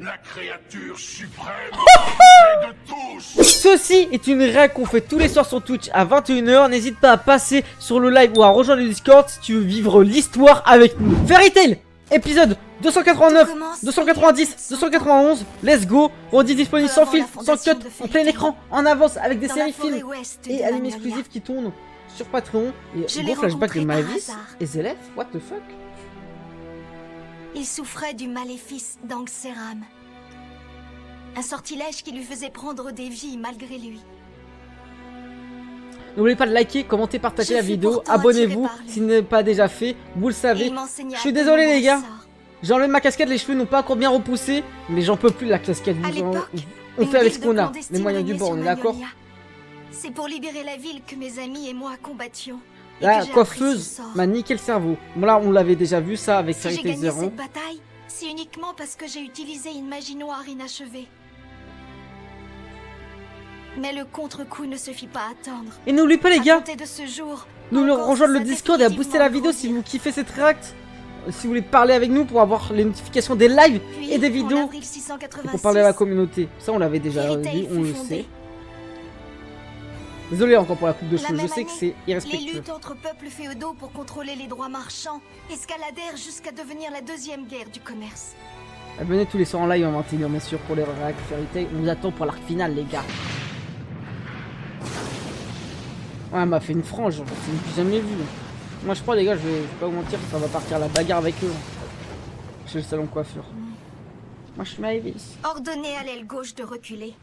la créature suprême de tous. Ceci est une règle qu'on fait tous les soirs sur Twitch à 21 h. N'hésite pas à passer sur le live ou à rejoindre le Discord si tu veux vivre l'histoire avec nous. Fairy Tail, épisode 289, 290, 291, let's go. On dit disponible sans fil, sans cut, en plein écran, en avance avec des séries films et animés exclusifs qui tournent sur Patreon. Et gros flashback de Mavis et Zélef, what the fuck. Il souffrait du maléfice d'Angseram. Un sortilège qui lui faisait prendre des vies malgré lui. N'oubliez pas de liker, commenter, partager la vidéo, abonnez-vous si ce n'est pas déjà fait, vous le savez. Je suis désolé les gars, j'ai enlevé ma casquette, les cheveux n'ont pas encore bien repoussé, mais j'en peux plus de la casquette. On fait avec ce qu'on a, les moyens du bord, on est d'accord? C'est pour libérer la ville que mes amis et moi combattions. La coiffeuse m'a niqué le cerveau. Bon là, on l'avait déjà vu ça avec Fairy Tail Zero. cette bataille, c'est uniquement parce que j'ai utilisé une magie noire inachevée. Mais le contre-coup ne se fit pas attendre. Et n'oubliez pas les gars, de ce jour, nous rejoindre le Discord et à booster la vidéo si vous kiffez cette réact. Si vous voulez parler avec nous pour avoir les notifications des lives et des vidéos. Et pour parler à la communauté. Ça on l'avait déjà dit, on le sait. Désolé encore pour la coupe de cheveux, je sais que c'est irrespectueux. Les luttes entre peuples féodaux pour contrôler les droits marchands escaladèrent jusqu'à devenir la deuxième guerre du commerce. Venez tous les soirs en live en 21 h bien sûr pour les réacts Fairy Tail. On nous attend pour l'arc final les gars. Ouais, elle m'a fait une frange, je n'ai jamais vu. Moi je crois les gars, je vais pas vous mentir, ça va partir à la bagarre avec eux. Chez le salon coiffure. Moi je suis Mavis. Ordonnez à l'aile gauche de reculer.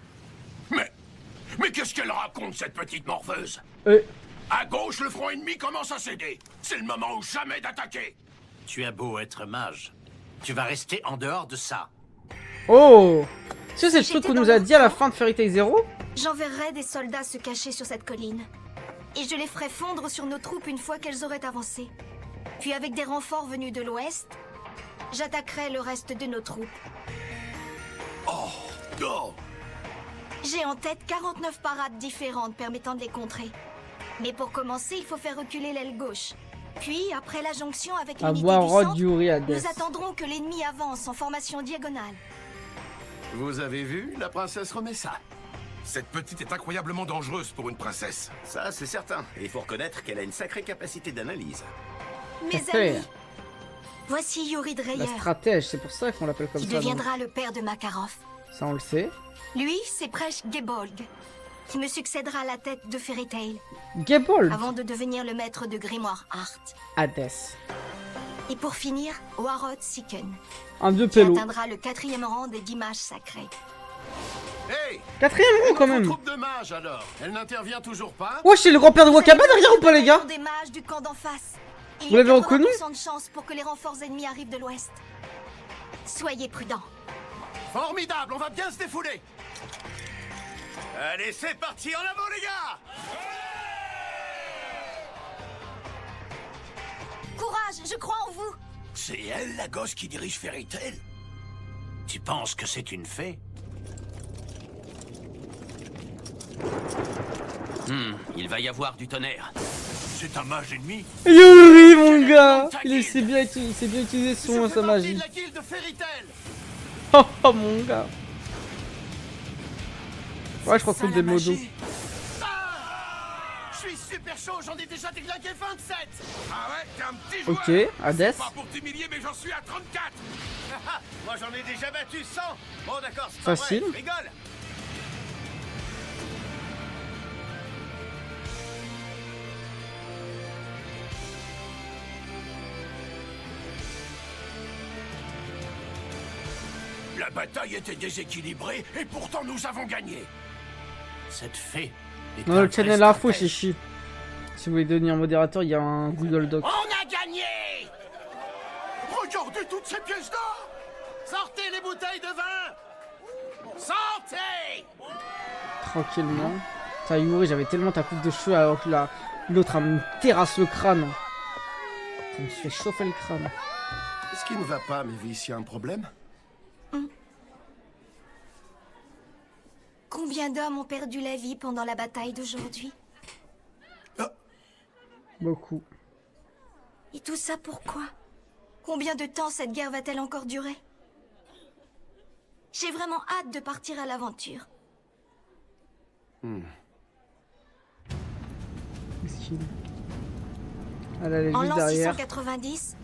Mais qu'est-ce qu'elle raconte, cette petite morveuse? À gauche, le front ennemi commence à céder. C'est le moment ou jamais d'attaquer. Tu as beau être mage, tu vas rester en dehors de ça. Oh, c'est le truc qu'on nous a dit à la fin de Fairy Tail Zero. J'enverrai des soldats se cacher sur cette colline. Et je les ferai fondre sur nos troupes une fois qu'elles auraient avancé. Puis avec des renforts venus de l'ouest, j'attaquerai le reste de nos troupes. Oh. J'ai en tête 49 parades différentes permettant de les contrer. Mais pour commencer, il faut faire reculer l'aile gauche. Puis, après la jonction avec l'unité du centre, nous attendrons que l'ennemi avance en formation diagonale. Vous avez vu, la princesse remet ça. Cette petite est incroyablement dangereuse pour une princesse. Ça, c'est certain. Et il faut reconnaître qu'elle a une sacrée capacité d'analyse. Mes amis, voici Yuri La Dreyer, stratège, c'est pour ça qu'on l'appelle comme qui ça. deviendra le père de Makarov. Ça on le sait. Lui, c'est Presh Gebolg, qui me succédera à la tête de Fairy Tail, Gebolg. avant de devenir le maître de Grimoire Art. Hades. Et pour finir, Warod Siken, Un vieux qui pélo. atteindra le 4e rang des 10 mages sacrés. Hey, 4e rang quand même. troupe de mages alors. Elle n'intervient toujours pas. Ouais, c'est le grand-père de Wakaba derrière ou pas les gars? Des mages du camp d'en face. Vous l'avez reconnu? Il y a 80% de chance pour que les renforts ennemis arrivent de l'ouest. Soyez prudents. Formidable, on va bien se défouler. Allez, c'est parti, en avant les gars. Courage, je crois en vous. C'est elle la gosse qui dirige Fairy Tail? Tu penses que c'est une fée? Il va y avoir du tonnerre. C'est un mage ennemi. Yuri mon gars, il sait bien utiliser sa magie. La guilde de Fairy Tail. Oh mon gars. Ouais, je crois que c'est des modos. Je suis super chaud, j'en ai déjà déglingué 27. Ah ouais, t'es un petit joueur. Ok, Hades. Pas pour t'humilier, mais j'en suis à 34. Moi j'en ai déjà battu 100. Bon d'accord, c'est Facile. pas vrai, rigole. La bataille était déséquilibrée et pourtant nous avons gagné. Cette fée est Dans un le vrai channel info, stratège. chichi. Si vous voulez devenir modérateur, il y a un Google Doc. On a gagné. Regardez toutes ces pièces d'or. Sortez les bouteilles de vin. Santé. Tranquillement. T'as Yuri, j'avais tellement ta coupe de cheveux alors que l'autre a me terrasse le crâne. Ça me fait chauffer le crâne. Ce qui ne va pas, Mavis, y a un problème? Combien d'hommes ont perdu la vie pendant la bataille d'aujourd'hui? Beaucoup. Et tout ça pourquoi? Combien de temps cette guerre va-t-elle encore durer? J'ai vraiment hâte de partir à l'aventure. Qu'est-ce qu'il... Elle est En juste l'an derrière. 690,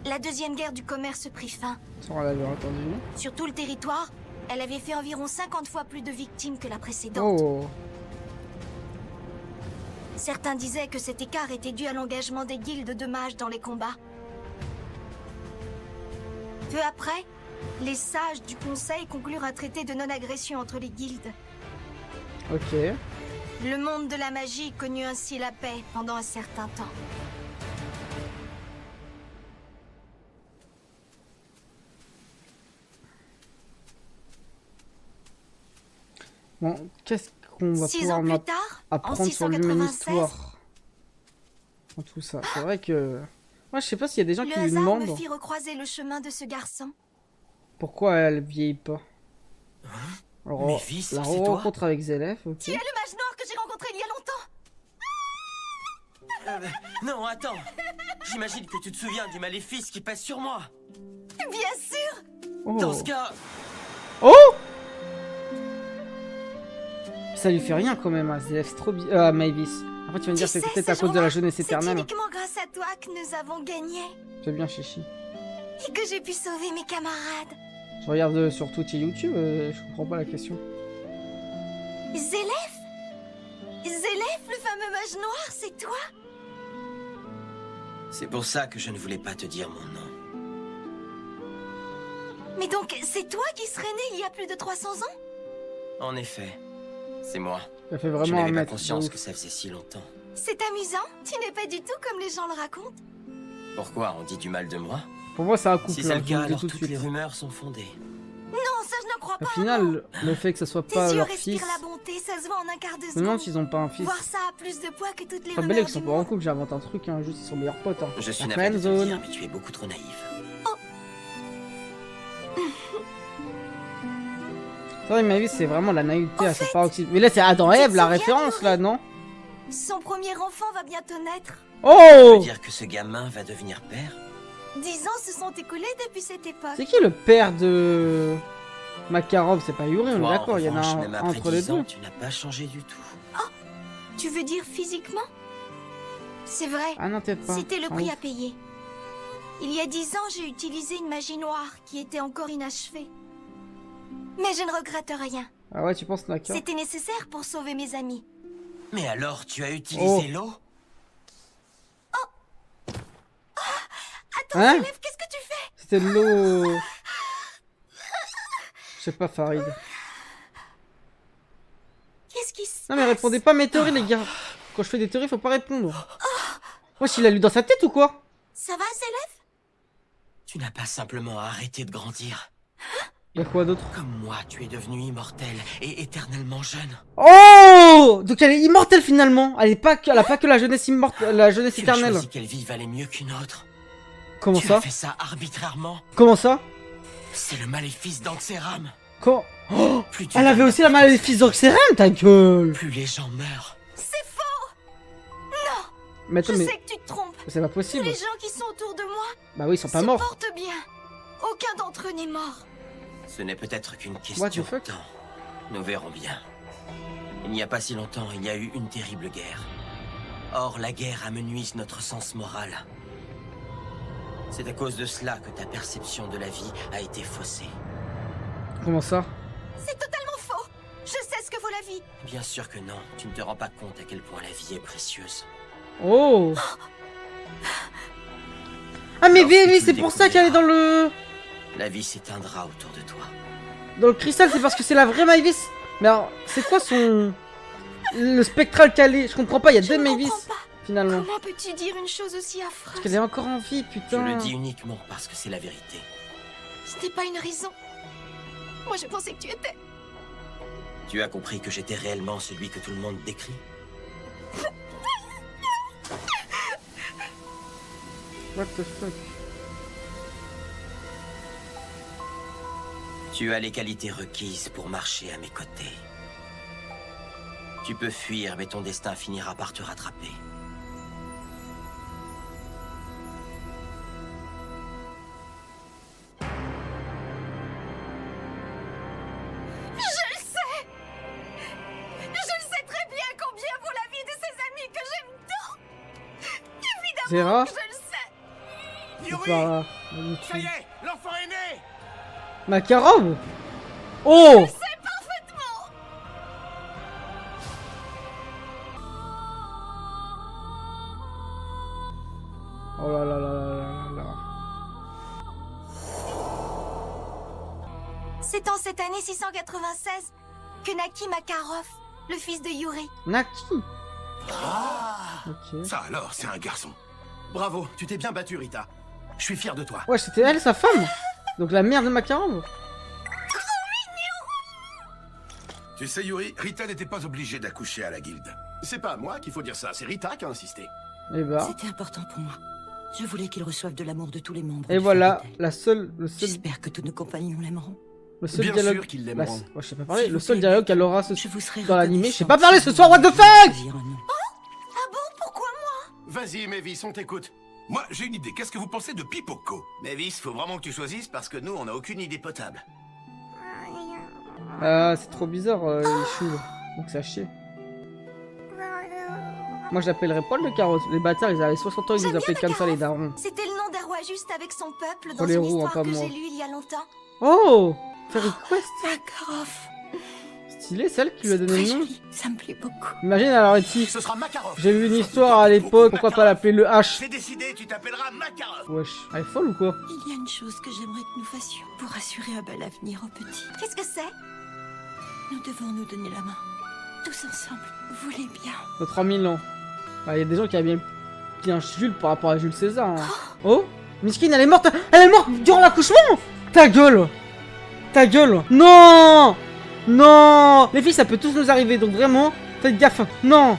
la deuxième guerre du commerce prit fin. Ça, on l'avait entendu. Sur tout le territoire, elle avait fait environ 50 fois plus de victimes que la précédente. Oh. Certains disaient que cet écart était dû à l'engagement des guildes de mages dans les combats. Peu après, les sages du conseil conclurent un traité de non-agression entre les guildes. Ok. Le monde de la magie connut ainsi la paix pendant un certain temps. Bon, qu'est-ce qu'on va 6 pouvoir ans plus tard, en apprendre sur l'humaine 696, histoire en tout ça. C'est vrai que... Moi, je sais pas s'il y a des gens le qui lui hasard demandent me fit recroiser le chemin de ce garçon. pourquoi elle vieillit pas. Alors, Mavis, la c'est toi rencontre avec Zélef, ok. Tu es le mage noir que j'ai rencontré il y a longtemps. Non, attends. J'imagine que tu te souviens du maléfice qui pèse sur moi. Bien sûr. Oh. Dans ce cas, Oh, ça lui fait rien quand même à Zélef, c'est trop à Mavis. Après tu vas me dire Tu c'est sais, peut-être à ce cause de la jour-là, jeunesse c'est éternelle. uniquement grâce à toi que nous avons gagné. C'est bien Chichi. Et que j'ai pu sauver mes camarades. Je regarde sur Twitch et YouTube, je comprends pas la question. Zélef? Zélef, le fameux mage noir, c'est toi? c'est pour ça que je ne voulais pas te dire mon nom. Mais donc, c'est toi qui serais né il y a plus de 300 ans? En effet, c'est moi. Ça fait Je vraiment un n'avais pas mètre. conscience de que ouf. ça faisait si longtemps. C'est amusant, tu n'es pas du tout comme les gens le racontent. Pourquoi on dit du mal de moi? Pour moi c'est un couple, Si c'est hein, le je vous cas, le dis alors tout de toutes suite. les rumeurs sont fondées. Non, ça je n'en crois Au pas. final, le fait que ce soit Tes pas yeux leur respirent fils, la bonté, ça se voit en un quart de je me demande seconde. s'ils ont pas un fils. Voir ça a plus de poids que toutes les Pas rumeurs belle, ils du sont pas en monde. couple, j'invente un truc, hein, juste ils sont meilleurs potes. Hein. Je suis La navré de te le friendzone. dire, mais tu es beaucoup trop naïf. C'est vrai, ma vie, c'est vraiment la naïveté à sa paroxysme. Mais là, c'est Adam et Ève, la référence, là, non? Son premier enfant va bientôt naître. Tu Oh! veux dire que ce gamin va devenir père? 10 ans se sont écoulés depuis cette époque. C'est qui le père de Makarov? C'est pas Yuri, on est Toi, d'accord, il y en a revanche, un même après entre les 10 ans, deux. tu n'as pas changé du tout. Tu veux dire physiquement? C'est vrai, Ah non, peut-être pas. c'était le Ah prix oui. à payer. Il y a 10 ans, j'ai utilisé une magie noire qui était encore inachevée. Mais je ne regrette rien. Ah ouais, tu penses, Naka? C'était nécessaire pour sauver mes amis. Mais alors, tu as utilisé Oh. l'eau? Attends, Hein? Zélef, qu'est-ce que tu fais? C'était de l'eau. Je sais pas, Farid. Qu'est-ce qui se Non, mais passe? répondez pas à mes théories, les gars. Quand je fais des théories, faut pas répondre. Wesh, il a lu dans sa tête ou quoi? Ça va, Zélef? Tu n'as pas simplement arrêté de grandir. Y'a quoi d'autre? Comme moi, tu es devenu immortel et éternellement jeune. Oh! Donc elle est immortelle finalement. Elle a pas que la jeunesse immortelle, la jeunesse Tu as éternelle. choisi qu'elle vie valait mieux qu'une autre. Comment Tu ça? as fait ça arbitrairement. Comment ça? C'est le maléfice d'Anxeram. Comment? Oh! Plus tu Elle avait donnes aussi la maléfice d'Oxérem, ta gueule! plus les gens meurent. C'est faux! Mais Je attends, mais sais que tu te trompes. c'est pas Tous possible. les gens qui sont autour de moi Bah oui, ils sont pas se morts. portent bien. Aucun d'entre eux n'est mort. Ce n'est peut-être qu'une What the question de fuck? temps. Nous verrons bien. Il n'y a pas si longtemps, il y a eu une terrible guerre. Or, la guerre amenuise notre sens moral. C'est à cause de cela que ta perception de la vie a été faussée. Comment ça? C'est totalement faux. Je sais ce que vaut la vie. Bien sûr que non, tu ne te rends pas compte à quel point la vie est précieuse. Oh! Ah mais Lorsque Vivi, tu c'est le pour ça qu'elle est dans le... La vie s'éteindra autour de toi. Dans le cristal, c'est parce que c'est la vraie Mavis. Mais alors, c'est quoi son... Le spectral calé? Je comprends pas, il y a Je deux ne Mavis, comprends pas. finalement. Comment peux-tu dire une chose aussi Parce affreuse? qu'elle est encore en vie, Je putain. le dis uniquement parce que c'est la vérité. Ce n'est pas une raison. Moi, je pensais que tu étais... Tu as compris que j'étais réellement celui que tout le monde décrit? What the fuck? Tu as les qualités requises pour marcher à mes côtés. Tu peux fuir, mais ton destin finira par te rattraper. Zera. Je le sais. Yuri, Par... ça y est, l'enfant est né. Makarov. Oh. C'est parfaitement. Oh là là là là là là. C'est en cette année 696 que naquit Makarov, le fils de Yuri. Naki. Ah, Ok. ça alors, c'est un garçon. Bravo, tu t'es bien battu, Rita. Je suis fier de toi. Ouais, c'était elle, sa femme. Donc la mère de Makarov. Tu sais, Yuri, Rita n'était pas obligée d'accoucher à la guilde. C'est pas à moi qu'il faut dire ça, c'est Rita qui a insisté. Et bah. C'était important pour moi. Je voulais qu'il reçoive de l'amour de tous les membres. Et du voilà, Fairy Tail. le seul J'espère que tous nos compagnons l'aimeront. Bien dialogue. sûr qu'ils l'aimeront. Ouais, je sais pas parler. S'il le vous seul plaît, dialogue qu'elle aura ce Je vous serai dans l'animé. Je sais reconnaissante pas parler si ce vous soir. What the voulez fuck? choisir un nom. Ah bon, pourquoi moi? Vas-y, Mavis, on t'écoute. Moi, j'ai une idée. Qu'est-ce que vous pensez de Pipoco? Mavis, faut vraiment que tu choisisses parce que nous, on n'a aucune idée potable. Ah, c'est trop bizarre, il est chou. Donc ça chie. Moi, je l'appellerais Paul le carrosse. Les bâtards, ils avaient 60 ans, ils J'aime nous appelaient bien comme le ça, les carrosse. darons. C'était le nom d'un roi juste avec son peuple dans les une roues, hein, histoire pas que moi. j'ai lue il y a longtemps. Oh, Fairy Quest. Makarov. Stylé, celle qui lui a C'est donné très le nom. joli. Ça me plaît beaucoup. Imagine, alors ici. Ce sera Makarov. J'ai vu une histoire à l'époque, pourquoi pas l'appeler le H? C'est décidé, tu t'appelleras Makarov. Wesh, elle est folle ou quoi? Il y a une chose que j'aimerais que nous fassions pour assurer un bel avenir aux petits. Qu'est-ce que c'est? Nous devons nous donner la main. Tous ensemble. Vous voulez bien. Dans 3000 ans. Bah, y a des gens qui aiment bien Jules par rapport à Jules César. Hein. Oh, Miskine, elle est morte. Elle est morte durant l'accouchement. Ta gueule. Ta gueule. Non. Non. Les filles, ça peut tous nous arriver, donc vraiment, faites gaffe. Non.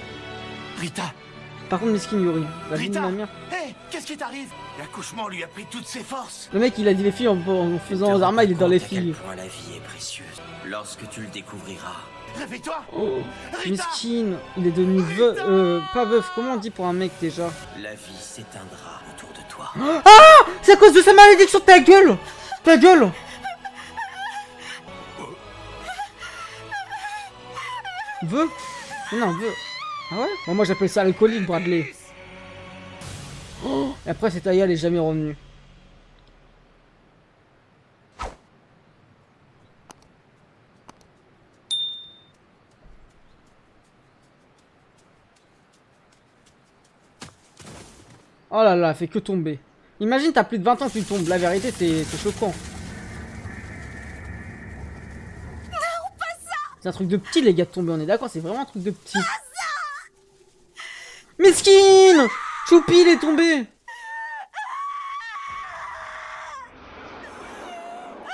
Rita, Par contre, Miskine Yuri, la vie de Rita. ma mère. hé, qu'est-ce qui t'arrive? L'accouchement lui a pris toutes ses forces. Le mec, il a dit les filles en faisant aux armes, il est dans les À quel filles. point la vie est précieuse. Lorsque tu le découvriras, Réveille-toi. Oh, Rita. Miskine, il est devenu veuf, pas veuf, comment on dit pour un mec déjà? la vie s'éteindra autour de toi. C'est à cause de sa malédiction, ta gueule. Ta gueule. Vœu? Mais non, vœu. Ah ouais? Bon, moi j'appelle ça alcoolique, Bradley. Oh, et après, cette Aya, elle est jamais revenue. Oh là là, elle fait que tomber. Imagine, t'as plus de 20 ans, tu tombes. La vérité, c'est choquant. C'est un truc de petit, les gars, de tomber, on est d'accord, c'est vraiment un truc de petit. Mesquine! Choupi, il est tombé!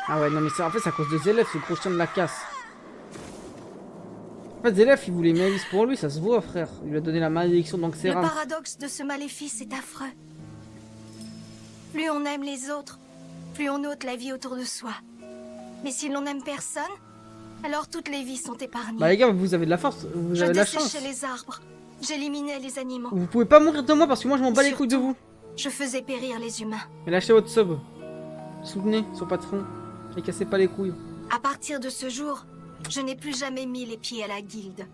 Ah ouais, non mais c'est en fait c'est à cause des élèves, ce gros chien de la casse. En fait, Zélef, il voulait Mavis pour lui, ça se voit, frère. Il lui a donné la malédiction Le d'Anxeram. paradoxe de ce maléfice est affreux. Plus on aime les autres, plus on ôte la vie autour de soi. Mais si l'on n'aime personne, alors toutes les vies sont épargnées. Bah les gars, vous avez de la force, vous Je avez de la chance. desséchais les arbres, j'éliminais les animaux, Vous pouvez pas mourir de moi parce que moi je m'en bats les couilles de vous. je faisais périr les humains. Mais lâchez votre sub. Soutenez son patron. Et cassez pas les couilles. À partir de ce jour, je n'ai plus jamais mis les pieds à la guilde.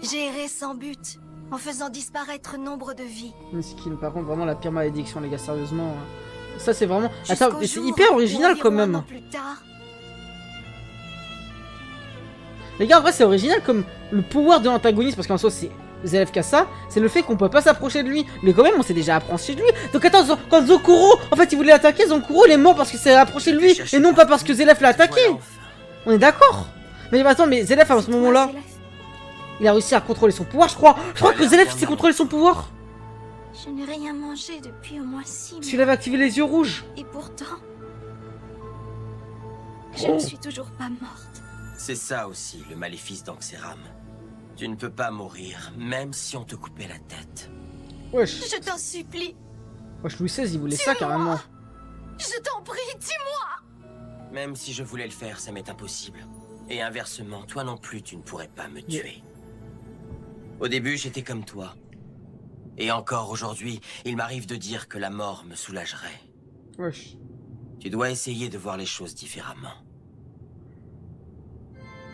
J'ai erré sans but, en faisant disparaître nombre de vies. Mesquine, par contre, vraiment la pire malédiction, les gars, sérieusement. Hein. Ça, c'est vraiment. Jusqu'au Attends, mais c'est jour hyper où, original quand environ un même. an plus tard, Les gars, en vrai, c'est original comme le pouvoir de l'antagoniste, parce qu'en soi, c'est Zélef qui a ça, c'est le fait qu'on peut pas s'approcher de lui. Mais quand même, on s'est déjà approché de lui. Donc attends, quand Zokuro, en fait, il voulait l'attaquer, Zokuro, il est mort parce qu'il s'est approché de lui, et non pas parce que Zélef l'a attaqué. Voilà, enfin. On est d'accord. Mais attends, mais Zélef, à ce moment-là, Zélef, il a réussi à contrôler son pouvoir, je crois. Je crois que Voilà, Zélef bien s'est contrôlé son pouvoir. je n'ai rien mangé depuis au moins 6 mois. Parce qu'il avait activé les yeux rouges. Et pourtant, je ne suis toujours pas morte. C'est ça aussi, le maléfice d'Anxeram. Tu ne peux pas mourir, même si on te coupait la tête. Wesh. Je t'en supplie, Wesh, Louis XVI, il voulait ça carrément. je t'en prie, dis-moi. Même si je voulais le faire, ça m'est impossible. Et inversement, toi non plus, tu ne pourrais pas me tuer. Au début, j'étais comme toi. Et encore aujourd'hui, il m'arrive de dire que la mort me soulagerait. Wesh. Tu dois essayer de voir les choses différemment.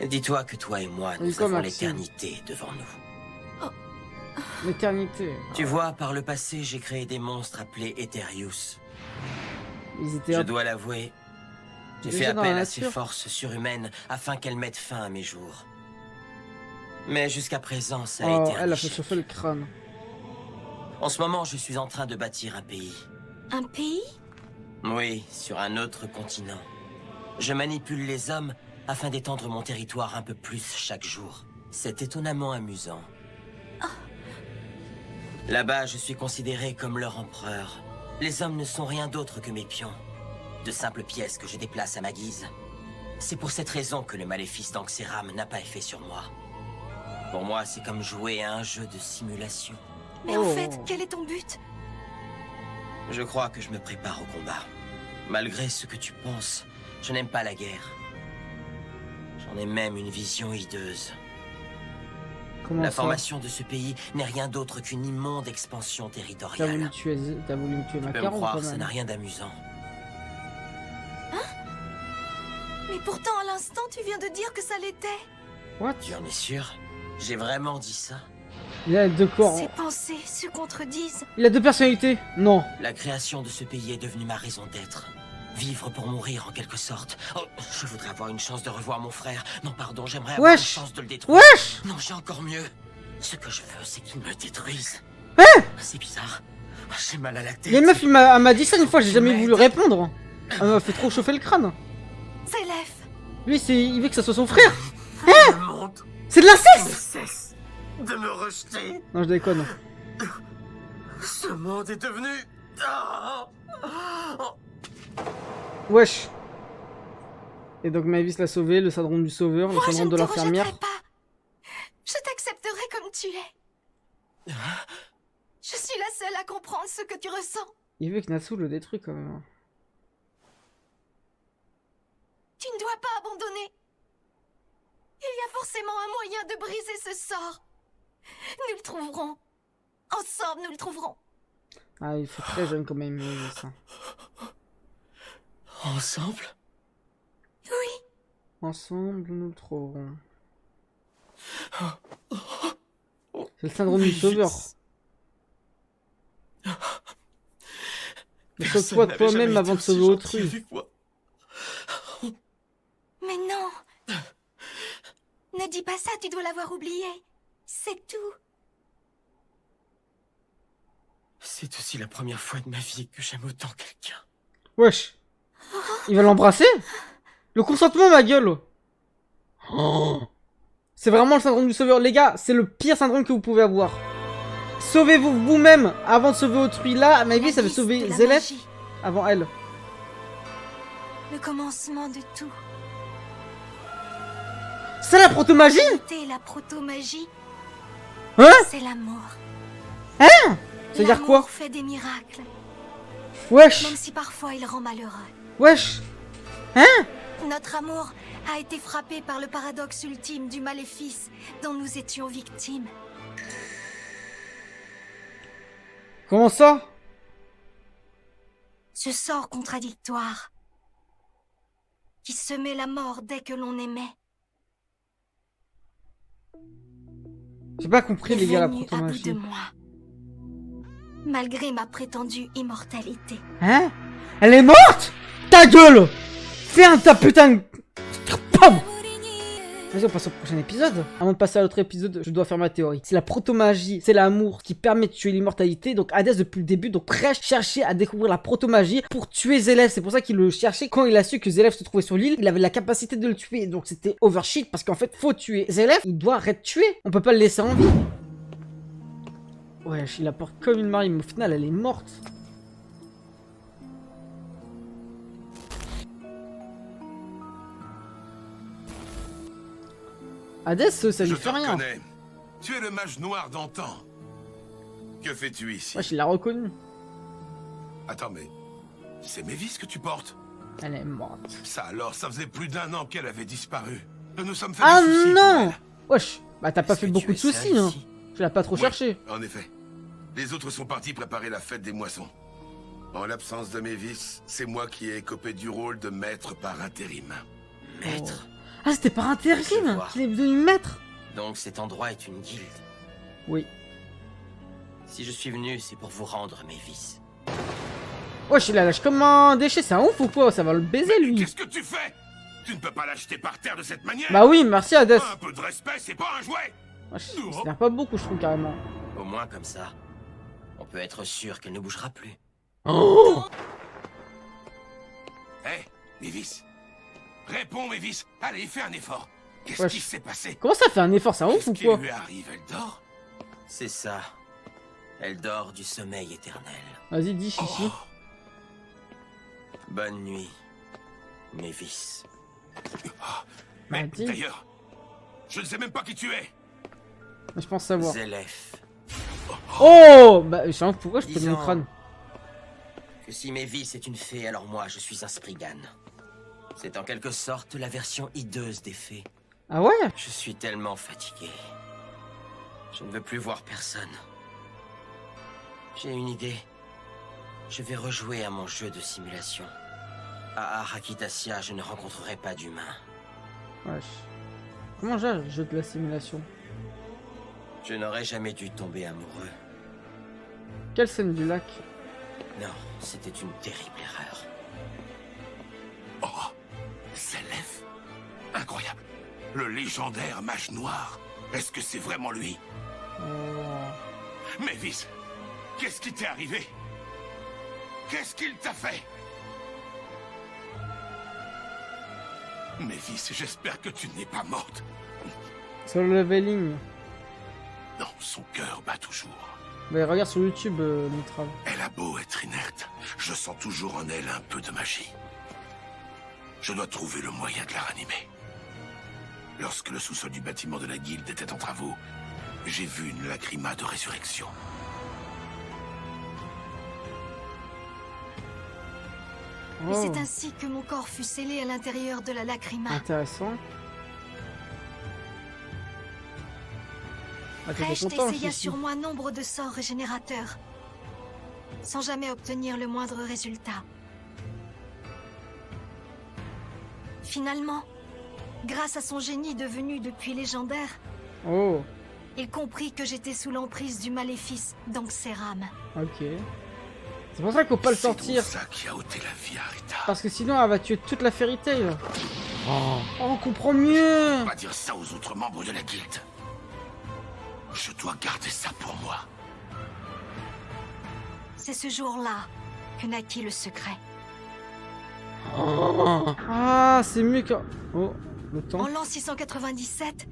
Dis-toi que toi et moi, Oui, nous comme avons Maxime. l'éternité devant nous. L'éternité. Tu vois, par le passé, j'ai créé des monstres appelés Eterius. Ils étaient Je dois l'avouer, j'ai déjà fait dans la appel à ces nature. forces surhumaines afin qu'elles mettent fin à mes jours. Mais jusqu'à présent, ça a Oh, été un elle a fait échec. chauffer le crâne. En ce moment, je suis en train de bâtir un pays. Un pays? Oui, sur un autre continent. Je manipule les hommes afin d'étendre mon territoire un peu plus chaque jour. C'est étonnamment amusant. Là-bas, je suis considéré comme leur empereur. Les hommes ne sont rien d'autre que mes pions. De simples pièces que je déplace à ma guise. C'est pour cette raison que le maléfice d'Anxeram n'a pas effet sur moi. Pour moi, c'est comme jouer à un jeu de simulation. Mais en fait, quel est ton but? Je crois que je me prépare au combat. Malgré ce que tu penses, je n'aime pas la guerre. J'en ai même une vision hideuse. Comment La ça? formation de ce pays n'est rien d'autre qu'une immonde expansion T'as voulu territoriale. me tuer Tu peux me Macaron croire, quand ça même. n'a rien d'amusant. Mais pourtant, à l'instant, tu viens de dire que ça l'était. What? Tu en es sûr? J'ai vraiment dit ça? Il a deux corps. Ces pensées se contredisent. Il a deux personnalités. Non. La création de ce pays est devenue ma raison d'être. Vivre pour mourir en quelque sorte. Oh, je voudrais avoir une chance de revoir mon frère. Non, pardon, j'aimerais avoir une Wesh. chance de le détruire. Wesh. Non, j'ai encore mieux. Ce que je veux, c'est qu'il me détruise. Hein? C'est bizarre. Oh, j'ai mal à la tête. Les meufs, elle m'a dit ça une fois, j'ai jamais voulu répondre. Elle m'a fait trop chauffer le crâne. Zélef. Lui, il veut que ça soit son frère. Le monde C'est de ne l'inceste. cesse de me rejeter. Non, je déconne. Ce monde est devenu... Ah. Wesh. Et donc Mavis l'a sauvé, le syndrome du sauveur, le Moi, je syndrome ne de te l'infirmière. rejetterai pas. Je t'accepterai comme tu es. Je suis la seule à comprendre ce que tu ressens. Il veut que Natsu le détruise quand même. Tu ne dois pas abandonner. Il y a forcément un moyen de briser ce sort. Nous le trouverons. Ensemble, nous le trouverons. Ah, il fait très jeune quand même, Mavis. Ensemble? Oui. Ensemble, nous le trouverons. C'est le syndrome du sauveur. Mais sauve-toi toi-même avant de sauver autrui. Mais non. Ne dis pas ça, tu dois l'avoir oublié. C'est tout. C'est aussi la première fois de ma vie que j'aime autant quelqu'un. Wesh. Il va l'embrasser? Le consentement, ma gueule. Oh. C'est vraiment le syndrome du sauveur. Les gars, c'est le pire syndrome que vous pouvez avoir. Sauvez-vous vous-même avant de sauver autrui. Là, ma vie, ça veut sauver Zélef avant elle. Le commencement de tout. C'est la proto-magie? La proto-magie, Hein? c'est l'amour. Hein? C'est-à-dire quoi? L'amour fait des miracles, Wesh. même si parfois il rend malheureux. Wesh. Hein? Notre amour a été frappé par le paradoxe ultime du maléfice dont nous étions victimes. Comment ça? Ce sort contradictoire qui semait la mort dès que l'on aimait J'ai pas compris, est les gars, la venu à bout de proto-magie. moi, malgré ma prétendue immortalité. Hein? Elle est morte? Ta gueule! Ferme ta putain de... Pam! Vas-y, on passe au prochain épisode. Avant de passer à l'autre épisode, je dois faire ma théorie. C'est la proto-magie, c'est l'amour qui permet de tuer l'immortalité. Donc Hadès, depuis le début, donc prêt cherchait à découvrir la proto-magie pour tuer Zélef. C'est pour ça qu'il le cherchait. Quand il a su que Zélef se trouvait sur l'île, il avait la capacité de le tuer. Donc c'était overshit parce qu'en fait, faut tuer Zélef. Il doit être tué. On peut pas le laisser en vie. Wesh, il la porte comme une marine, mais au final, elle est morte. Hadès, ça lui fait rien. Reconnais. Tu es le mage noir d'antan. Que fais-tu ici? Wesh, il l'a reconnu. Attends, mais... c'est Mavis que tu portes? Elle est morte. Ça alors, ça faisait plus d'1 an qu'elle avait disparu. Nous nous sommes fait Ah des soucis pour non! elle. Wesh, bah t'as pas Est-ce fait que beaucoup tu de es seul soucis, hein. ici? Tu l'as pas trop Oui, cherché. en effet. Les autres sont partis préparer la fête des moissons. En l'absence de Mavis, c'est moi qui ai écopé du rôle de maître par intérim. Maître. Ah, c'était par Je intérim vois. qu'il est devenu maître. Donc cet endroit est une guilde. Oui. Si je suis venu, c'est pour vous rendre mes vices. Wesh, il la lâche comme un déchet, c'est un ouf ou quoi? Ça va le baiser lui. Qu'est-ce que tu fais? Tu ne peux pas l'acheter par terre de cette manière. Bah oui, merci Hades. Un peu de respect, c'est pas un jouet. Wesh, il s'énerve pas beaucoup, je trouve carrément. Au moins comme ça, on peut être sûr qu'elle ne bougera plus. Oh Hé, Mévis. Réponds, Mévis. Allez, fais un effort. Qu'est-ce qui s'est passé? Comment ça fait un effort? C'est un ouf ou quoi? Qu'est-ce qui lui arrive? Elle dort? C'est ça. Elle dort du sommeil éternel. Vas-y, dis chichi. Bonne nuit, Mévis. Mais dis. d'ailleurs, je ne sais même pas qui tu es. Je pense savoir. Zélef. Oh bah, je sais pas pourquoi je peux mon crâne. Que si Mévis est une fée, alors moi je suis un Spriggan. C'est en quelque sorte la version hideuse des fées. Ah ouais? Je suis tellement fatigué. Je ne veux plus voir personne. J'ai une idée. Je vais rejouer à mon jeu de simulation. À Arakitasia, je ne rencontrerai pas d'humains. Wesh. Comment j'ai le jeu de la simulation? Je n'aurais jamais dû tomber amoureux. Quelle scène du lac? Non, c'était une terrible erreur. Oh, Zélef. Incroyable. Le légendaire mage noir. Est-ce que c'est vraiment lui? Oh. Mévis, qu'est-ce qui t'est arrivé? Qu'est-ce qu'il t'a fait? Mévis, j'espère que tu n'es pas morte. Sur le leveling. Non, son cœur bat toujours. Mais regarde sur YouTube, Mitra. Elle a beau être inerte, je sens toujours en elle un peu de magie. Je dois trouver le moyen de la ranimer. Lorsque le sous-sol du bâtiment de la guilde était en travaux, j'ai vu une lacrima de résurrection. Et c'est ainsi que mon corps fut scellé à l'intérieur de la lacrima. Intéressant. Ah, Recht essaya sur moi nombre de sorts régénérateurs, sans jamais obtenir le moindre résultat. Finalement, grâce à son génie devenu depuis légendaire, il comprit que j'étais sous l'emprise du maléfice d'Anxeram. Ok. C'est pour ça qu'il faut pas le sortir. C'est ça qui a ôté la vie à Rita. Parce que sinon elle va tuer toute la Fairy Tail. Oh, on comprend mieux. Pas dire ça aux autres membres de la guilde. Je dois garder ça pour moi. C'est ce jour-là que naquit le secret. Ah, c'est mieux que... Oh, le temps. En l'an 697,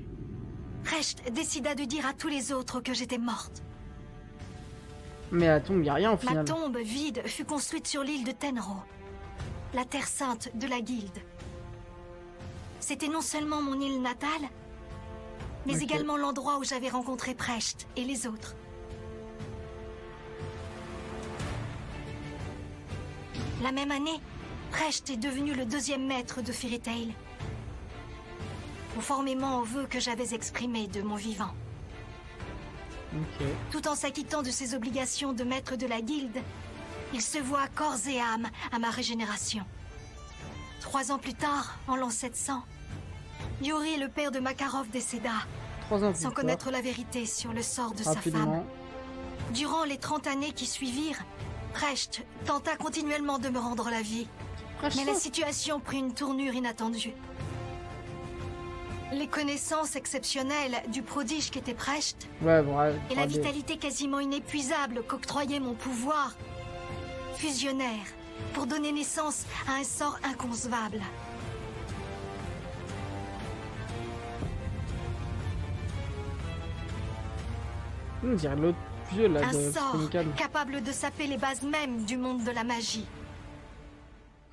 Recht décida de dire à tous les autres que j'étais morte. Mais à la tombe, il n'y a rien au final. Ma tombe vide fut construite sur l'île de Tenro, la terre sainte de la guilde. C'était non seulement mon île natale, mais également l'endroit où j'avais rencontré Precht et les autres. La même année, Precht est devenu le deuxième maître de Fairy Tail, conformément aux vœux que j'avais exprimés de mon vivant. Tout en s'acquittant de ses obligations de maître de la guilde, il se voua corps et âme à ma régénération. 3 ans plus tard, en l'an 700, Yuri, le père de Makarov, décéda, sans connaître la vérité sur le sort de sa femme. Durant les 30 années qui suivirent, Precht tenta continuellement de me rendre la vie, mais la situation prit une tournure inattendue. Les connaissances exceptionnelles du prodige qu'était Precht et la vitalité quasiment inépuisable qu'octroyait mon pouvoir fusionnèrent pour donner naissance à un sort inconcevable. On dirait l'autre vieux là un de sort Spriggan. capable de saper les bases mêmes du monde de la magie.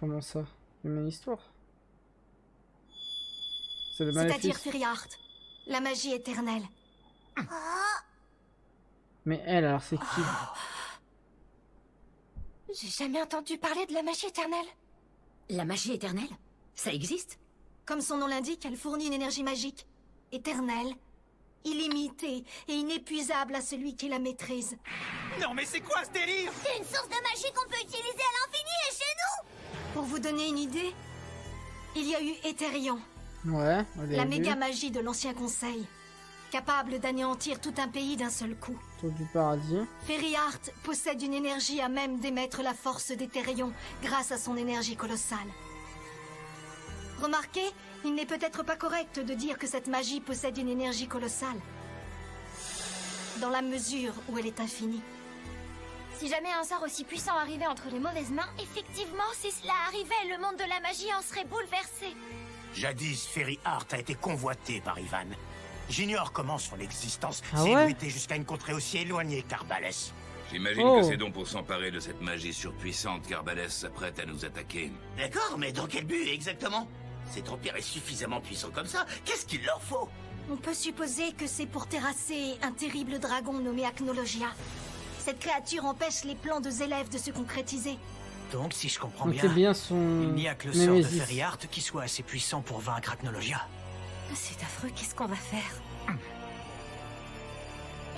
Comment ça? C'est une histoire. C'est le maléfice. C'est-à-dire Firiart, la magie éternelle. Mais elle, alors c'est qui? J'ai jamais entendu parler de la magie éternelle. La magie éternelle? Ça existe? Comme son nom l'indique, elle fournit une énergie magique, éternelle, illimitée et inépuisable à celui qui la maîtrise. Non mais c'est quoi ce délire? C'est une source de magie qu'on peut utiliser à l'infini et chez nous. Pour vous donner une idée, il y a eu Étherion, Ouais, la méga magie de l'Ancien Conseil. capable d'anéantir tout un pays d'un seul coup. Tour du paradis. Fairyheart possède une énergie à même d'émettre la force des Thérions grâce à son énergie colossale. Remarquez, il n'est peut-être pas correct de dire que cette magie possède une énergie colossale, dans la mesure où elle est infinie. Si jamais un sort aussi puissant arrivait entre les mauvaises mains, effectivement, si cela arrivait, le monde de la magie en serait bouleversé. Jadis, Fairyheart a été convoité par Ivan. J'ignore comment son existence Ah s'est ouais ébruitée jusqu'à une contrée aussi éloignée qu'Arbalès. J'imagine Oh. que c'est donc pour s'emparer de cette magie surpuissante qu'Arbalès s'apprête à nous attaquer. D'accord, mais dans quel but exactement? Cet empire est suffisamment puissant comme ça, qu'est-ce qu'il leur faut? On peut supposer que c'est pour terrasser un terrible dragon nommé Acnologia. Cette créature empêche les plans de Zélève de se concrétiser. Donc, si je comprends Donc bien, c'est bien son il n'y a que le sort de Némésis. Fairyheart qui soit assez puissant pour vaincre Acnologia. C'est affreux, qu'est-ce qu'on va faire?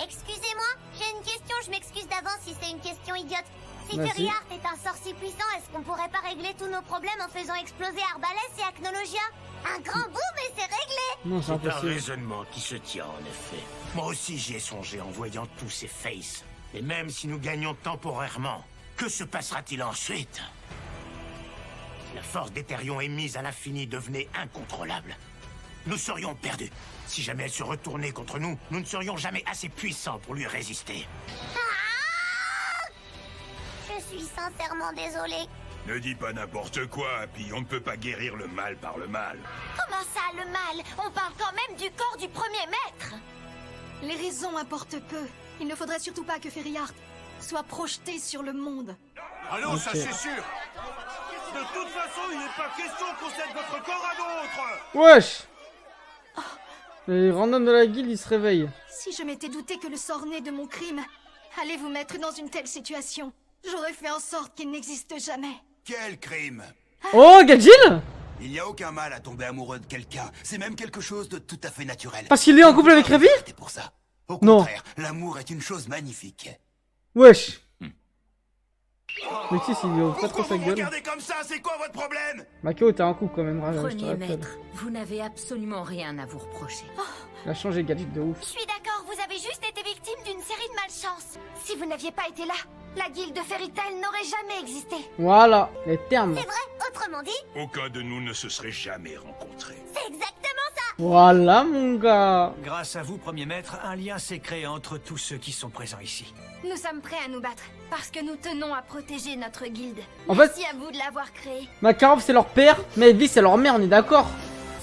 Excusez-moi, j'ai une question, je m'excuse d'avance si c'est une question idiote. Si Vas-y. Fairyheart est un sort si puissant, est-ce qu'on pourrait pas régler tous nos problèmes en faisant exploser Arbalès et Acnologia? Un grand boom et c'est réglé! Non, c'est C'est un impossible. raisonnement qui se tient en effet. Moi aussi j'y ai songé en voyant tous ces faces. Et même si nous gagnons temporairement, que se passera-t-il ensuite? Si la force des Thérions émise à l'infini devenait incontrôlable, nous serions perdus. Si jamais elle se retournait contre nous, nous ne serions jamais assez puissants pour lui résister. Je suis sincèrement désolée. Ne dis pas n'importe quoi, puis on ne peut pas guérir le mal par le mal. Comment ça, le mal? On parle quand même du corps du premier maître! Les raisons importent peu. Il ne faudrait surtout pas que Fairyheart soit projeté sur le monde. Allô, ça Ok. c'est sûr. De toute façon, il n'est pas question qu'on cède votre corps à d'autres. Wesh. Les randoms de la guilde, ils se réveillent. Si je m'étais douté que le sort naît de mon crime, allez vous mettre dans une telle situation. J'aurais fait en sorte qu'il n'existe jamais. Quel crime! Oh, Gadjil. Il n'y a aucun mal à tomber amoureux de quelqu'un. C'est même quelque chose de tout à fait naturel. Parce qu'il est en couple avec Révi? C'est pour ça. Au Non. contraire, l'amour est une chose magnifique. Wesh. Mais tu sais, s'il lui ouvre pas trop Pourquoi sa vous me gueule. regardez comme ça? C'est quoi votre problème? Makao, t'es en couple quand même, Raja, je te Premier rappelle. maître, vous n'avez absolument rien à vous reprocher. Il a changé Gadget de ouf. Je suis d'accord, vous avez juste été victime d'une série de malchances. Si vous n'aviez pas été là, la guilde de Fairy Tail n'aurait jamais existé. Voilà, les termes. C'est vrai, autrement dit, Aucun de nous ne se serait jamais rencontrés. c'est exactement ça. Voilà, mon gars. Grâce à vous, premier maître, un lien s'est créé entre tous ceux qui sont présents ici. Nous sommes prêts à nous battre, parce que nous tenons à protéger notre guilde. En fait- Merci à vous de l'avoir créé. Makarov, c'est leur père, mais Elvis, c'est leur mère, on est d'accord.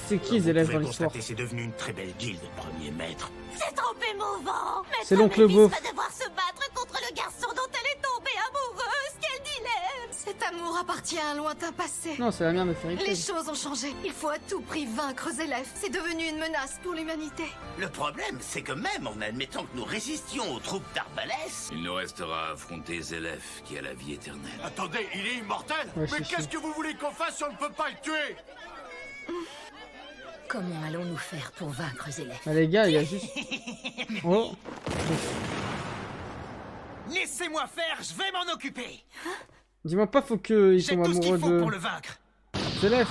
C'est qui les élèves Vous dans pouvez l'histoire? constater, c'est devenu une très belle guilde, premier maître. C'est trop émouvant. C'est l'oncle beauf. va devoir se battre contre le garçon dont elle est tombée amoureuse. Quel dilemme. Cet amour appartient à un lointain passé. Non, c'est la mère de Fairy Les Tail. choses ont changé. Il faut à tout prix vaincre Zélève. C'est devenu une menace pour l'humanité. Le problème, c'est que même en admettant que nous résistions aux troupes d'Arbalès, Il nous restera à affronter Zélève qui a la vie éternelle. Attendez, il est immortel? Ouais, Mais chichi. qu'est-ce que vous voulez qu'on fasse si on ne peut pas le tuer? Comment allons-nous faire pour vaincre Zélève? Ah, les gars, il y a juste. Oh. Laissez-moi faire, je vais m'en occuper. Dis-moi pas, faut qu'ils J'ai tombent tout ce qu'il amoureux faut pour de. le vaincre. Zélève.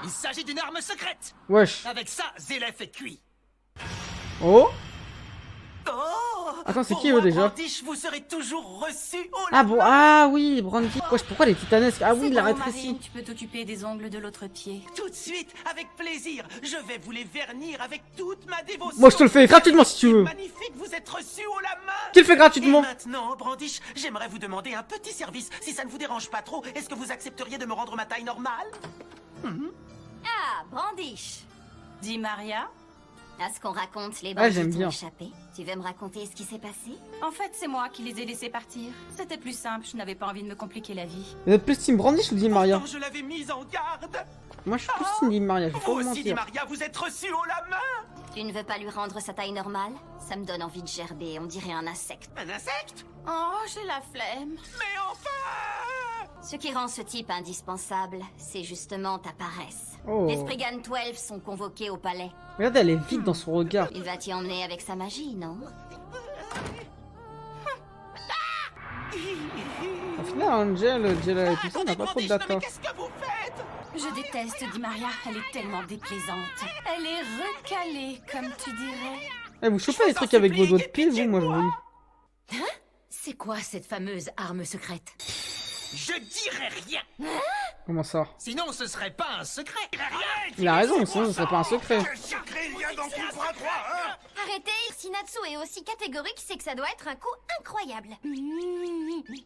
Il s'agit d'une arme secrète. Wesh. Avec ça, Zélève est cuit. Oh. Oh! Attends, c'est Pour qui, eux, moi, déjà? Brandish, vous serez toujours reçu au Ah bon, ah oui, Brandy. Wesh, pourquoi les titanesques? Ah oui, il la rétrécit. Tu peux t'occuper des ongles de l'autre pied. Tout de suite, avec plaisir. Je vais vous les vernir avec toute ma dévotion. Moi, je te le fais gratuitement si tu veux. Magnifique, vous êtes reçu haut la main. Tu le fais Et gratuitement. maintenant, Brandish, j'aimerais vous demander un petit service. Si ça ne vous dérange pas trop, est-ce que vous accepteriez de me rendre ma taille normale? Ah, Brandish. Dis Maria. À ce qu'on raconte, les Ah, bandits j'aime t'ont bien. échappé. Tu veux me raconter ce qui s'est passé? En fait, c'est moi qui les ai laissés partir. C'était plus simple, je n'avais pas envie de me compliquer la vie. Vous êtes plus Team Brandish ou Team Maria? Pourtant, je l'avais mise en garde. Moi, je suis plus Team Maria, je vais pas Vous vous aussi, dit mentir. Maria, vous êtes reçu haut la main. Tu ne veux pas lui rendre sa taille normale? Ça me donne envie de gerber, on dirait un insecte. Un insecte? Oh, j'ai la flemme. Mais enfin! Ce qui rend ce type indispensable, c'est justement ta paresse. Oh. Les Spriggan 12 sont convoqués au palais. Regardez, elle est vide dans son regard. Il va t'y emmener avec sa magie, non? Au final, Angel, Jella et tout ça, on n'a pas trop de Brandish, non, data. mais qu'est-ce que vous faites? Je déteste, dit Maria. Elle est tellement déplaisante. Elle est recalée, comme tu dirais. Eh, vous chopez les trucs avec vos doigts de pied, vous, moi, je vous dis. Hein? C'est quoi cette fameuse arme secrète? Je dirais rien. Comment ça? Sinon, ce serait pas un secret. Il a raison, sinon ce serait pas un secret. Quel secret il y a dans ton bras droit, hein? Arrêtez, si Natsu est aussi catégorique, c'est que ça doit être un coup incroyable.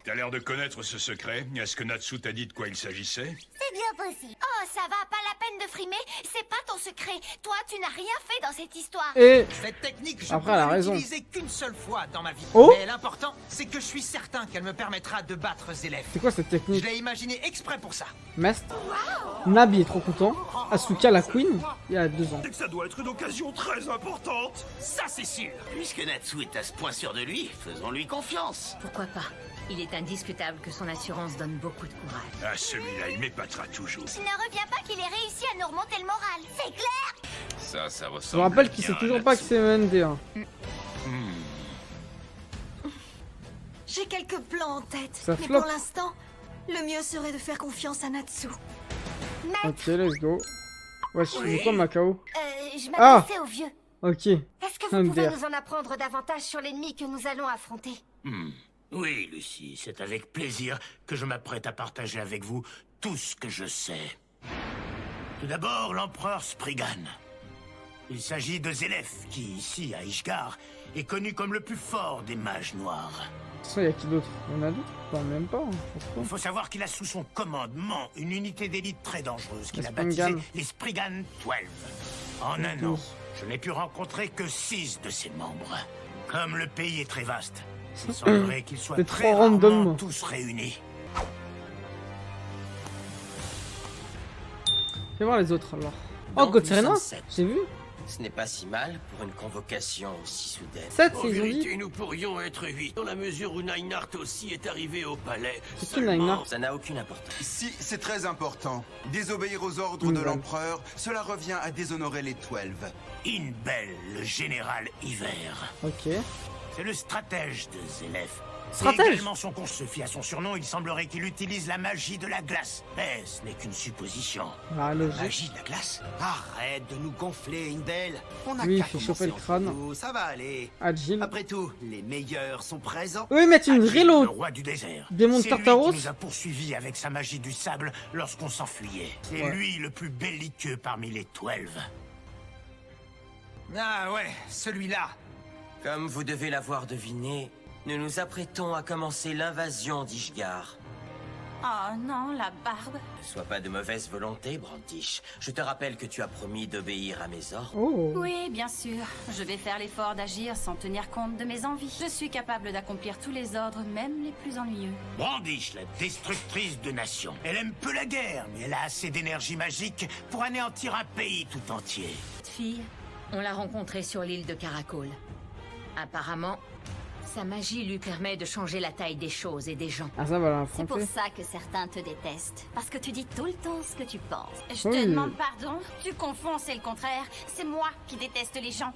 T'as l'air de connaître ce secret. Est-ce que Natsu t'a dit de quoi il s'agissait? C'est bien possible. Oh, ça va, pas la peine de frimer. C'est pas ton secret. Toi, tu n'as rien fait dans cette histoire. Et Cette technique, je après, elle a peux raison. l'utiliser qu'une seule fois dans ma vie. Oh. Mais l'important, c'est que je suis certain qu'elle me permettra de battre Zélef. c'est quoi cette Je technique? l'ai imaginé exprès pour ça. Mest. Nabi est trop content. Asuka, la queen, il y a 2 ans. C'est que ça doit être une occasion très importante. Ça, c'est sûr. Puisque Natsu est à ce point sûr de lui, faisons-lui confiance. Pourquoi pas? Il est indiscutable que son assurance donne beaucoup de courage. Ah, celui-là, il m'épatera toujours. Je ne reviens pas qu'il ait réussi à nous remonter le moral. C'est clair? Ça ressemble. Je me rappelle qu'il sait toujours pas que c'est END1. J'ai quelques plans en tête, Ça mais floppe. pour l'instant, le mieux serait de faire confiance à Natsu. Ok, let's go. Ouais, je suis quoi, Macao? Je Ah. m'adressais au vieux. Ok. Est-ce que vous pouvez MDR. nous en apprendre davantage sur l'ennemi que nous allons affronter? Oui, Lucie, c'est avec plaisir que je m'apprête à partager avec vous tout ce que je sais. Tout d'abord, l'empereur Spriggan. Il s'agit de Zélef, qui, ici, à Ishgard, est connu comme le plus fort des mages noirs. Ça, y a qui d'autre? Il y en a d'autres? Enfin, même pas. Hein, je pense Il pas. faut savoir qu'il a sous son commandement une unité d'élite très dangereuse qu'il Les a baptisée Spriggan. les Spriggan 12. En un an, je n'ai pu rencontrer que 6 de ses membres. Comme le pays est très vaste, il semblerait qu'ils soient C'est très trop random. rarement tous réunis. Fais voir les autres alors. Oh, Donc, God nous Serena, sommes 7. j'ai vu. Ce n'est pas si mal pour une convocation aussi soudaine. 7, En c'est ils ont dit. vérité, nous pourrions être 8, dans la mesure où Neinhardt aussi est arrivé au palais. C'est qui Seulement- Neinhardt? Ça n'a aucune importance. Si, c'est très important. Désobéir aux ordres de Ouais. l'empereur, cela revient à déshonorer les 12. Inbel, le général Hiver. Ok. C'est le stratège de Zélef. Stratège? Et également son qu'on se fie à son surnom, il semblerait qu'il utilise la magie de la glace. Mais ce n'est qu'une supposition. Ah, logique. Magie de la glace? Arrête de nous gonfler, Indel. On a Oui, il qu'à fait commencer chauffer le entre crâne. nous, ça va aller. Agile. Après tout, les meilleurs sont présents. Eux, ils mettent une Agile, le reload. roi du désert. Démon de C'est lui Tartaros. qui nous a poursuivis avec sa magie du sable lorsqu'on s'enfuyait. C'est Ouais. lui le plus belliqueux parmi les 12. Ah ouais, celui-là. Comme vous devez l'avoir deviné, nous nous apprêtons à commencer l'invasion d'Ishgard. Oh non, la barbe. Ne sois pas de mauvaise volonté, Brandish. Je te rappelle que tu as promis d'obéir à mes ordres. Oh. Oui, bien sûr. Je vais faire l'effort d'agir sans tenir compte de mes envies. Je suis capable d'accomplir tous les ordres, même les plus ennuyeux. Brandish, la destructrice de nations. Elle aime peu la guerre, mais elle a assez d'énergie magique pour anéantir un pays tout entier. Cette fille, on l'a rencontrée sur l'île de Caracol. Apparemment, sa magie lui permet de changer la taille des choses et des gens. Ah, ça va C'est pour l'affronter. ça que certains te détestent. Parce que tu dis tout le temps ce que tu penses. Je Oui. te demande pardon. Tu confonds, c'est le contraire. C'est moi qui déteste les gens.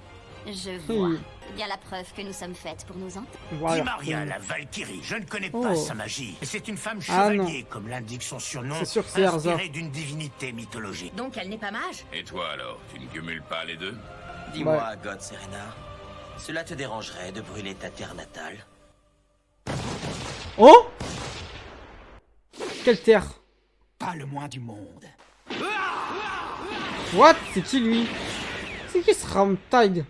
Je Oui. vois. C'est bien la preuve que nous sommes faites pour nous entendre. Voilà. Dimaria, la Valkyrie. Je ne connais Oh. pas sa magie. C'est une femme Ah, chevalier, comme l'indique son surnom, C'est sûr que c'est Erza. inspirée d'une divinité mythologique. Donc elle n'est pas mage? Et toi alors, tu ne cumules pas les deux? Dis-moi, Ouais. God Serena, cela te dérangerait de brûler ta terre natale? Oh. Quelle terre? Pas le moins du monde. What? C'est qui lui? C'est qui ce Ramtide?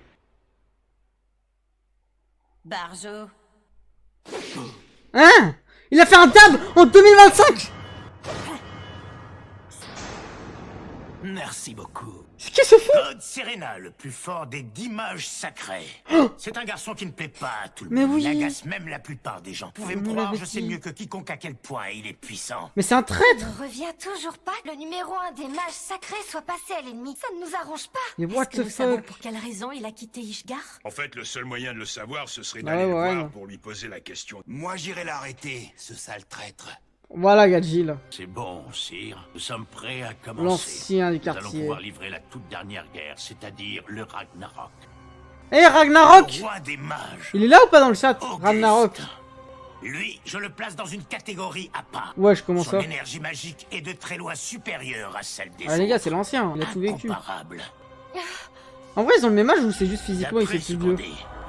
Barjo. Hein? Il a fait un tab en 2025? Merci beaucoup. C'est qui ce fou? God Serena, le plus fort des 10 mages sacrés. C'est un garçon qui ne plaît pas à tout le Mais monde. oui. Il agace même la plupart des gens. Vous pouvez me On croire, l'avait je sais dit. mieux que quiconque à quel point il est puissant. Mais c'est un traître! Ne reviens toujours pas que le numéro 1 des mages sacrés soit passé à l'ennemi. Ça ne nous arrange pas. Mais what Est-ce que the nous savons fuck? pour quelle raison il a quitté Ishgard? En fait, le seul moyen de le savoir, ce serait Ah d'aller le ouais, voir non. pour lui poser la question. Moi, j'irai l'arrêter, ce sale traître. Voilà, Gadjil. C'est bon, sire. Nous sommes prêts à commencer. L'ancien du Nous allons quartier. pouvoir livrer la toute dernière guerre, c'est-à-dire le Ragnarok. Eh, Ragnarok! Le roi des mages. Il est là ou pas dans le chat? Auguste. Ragnarok. Lui, je le place dans une catégorie à part. Ouais, je commence Son ça. énergie magique est de très loin supérieure à celle des Ah, les gars, autres. c'est l'ancien. Il a tout vécu. Incomparable. En vrai, ils ont le même âge ou c'est juste physiquement il fait plus vieux?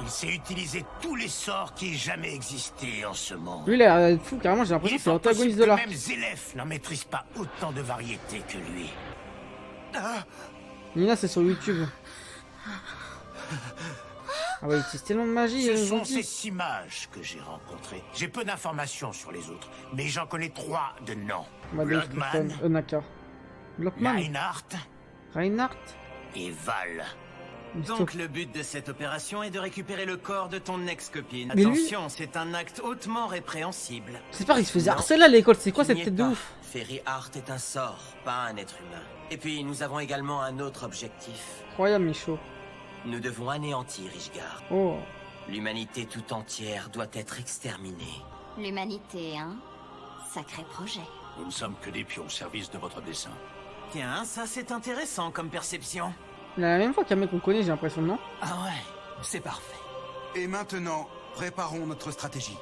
Il sait utiliser tous les sorts qui aient jamais existé en ce monde. Lui, il a l'air fou, carrément, j'ai l'impression que c'est l'antagoniste de l'arc. Même Zélef n'en maîtrise pas autant de variétés que lui. Nina, c'est sur YouTube. Ah ouais, il utilise tellement de magie. Ce sont ces 6 mages que j'ai rencontrés. J'ai peu d'informations sur les autres, mais j'en connais 3 de noms. Bloodman, Naka. Blockman. Reinhardt et Val. Donc le but de cette opération est de récupérer le corps de ton ex-copine. Mais attention, c'est un acte hautement répréhensible. C'est pas qu'il se faisait harceler à l'école, c'est quoi cette tête de ouf? Fairy Heart est un sort, pas un être humain. Et puis nous avons également un autre objectif. Incroyable, Michaud. Nous devons anéantir Ishgard. Oh. L'humanité tout entière doit être exterminée. L'humanité, hein? Sacré projet. Nous ne sommes que des pions au service de votre dessein. Tiens, ça c'est intéressant comme perception. La même fois qu'un mec qu'on connaît, j'ai l'impression, non? Ah ouais, c'est parfait. Et maintenant, préparons notre stratégie.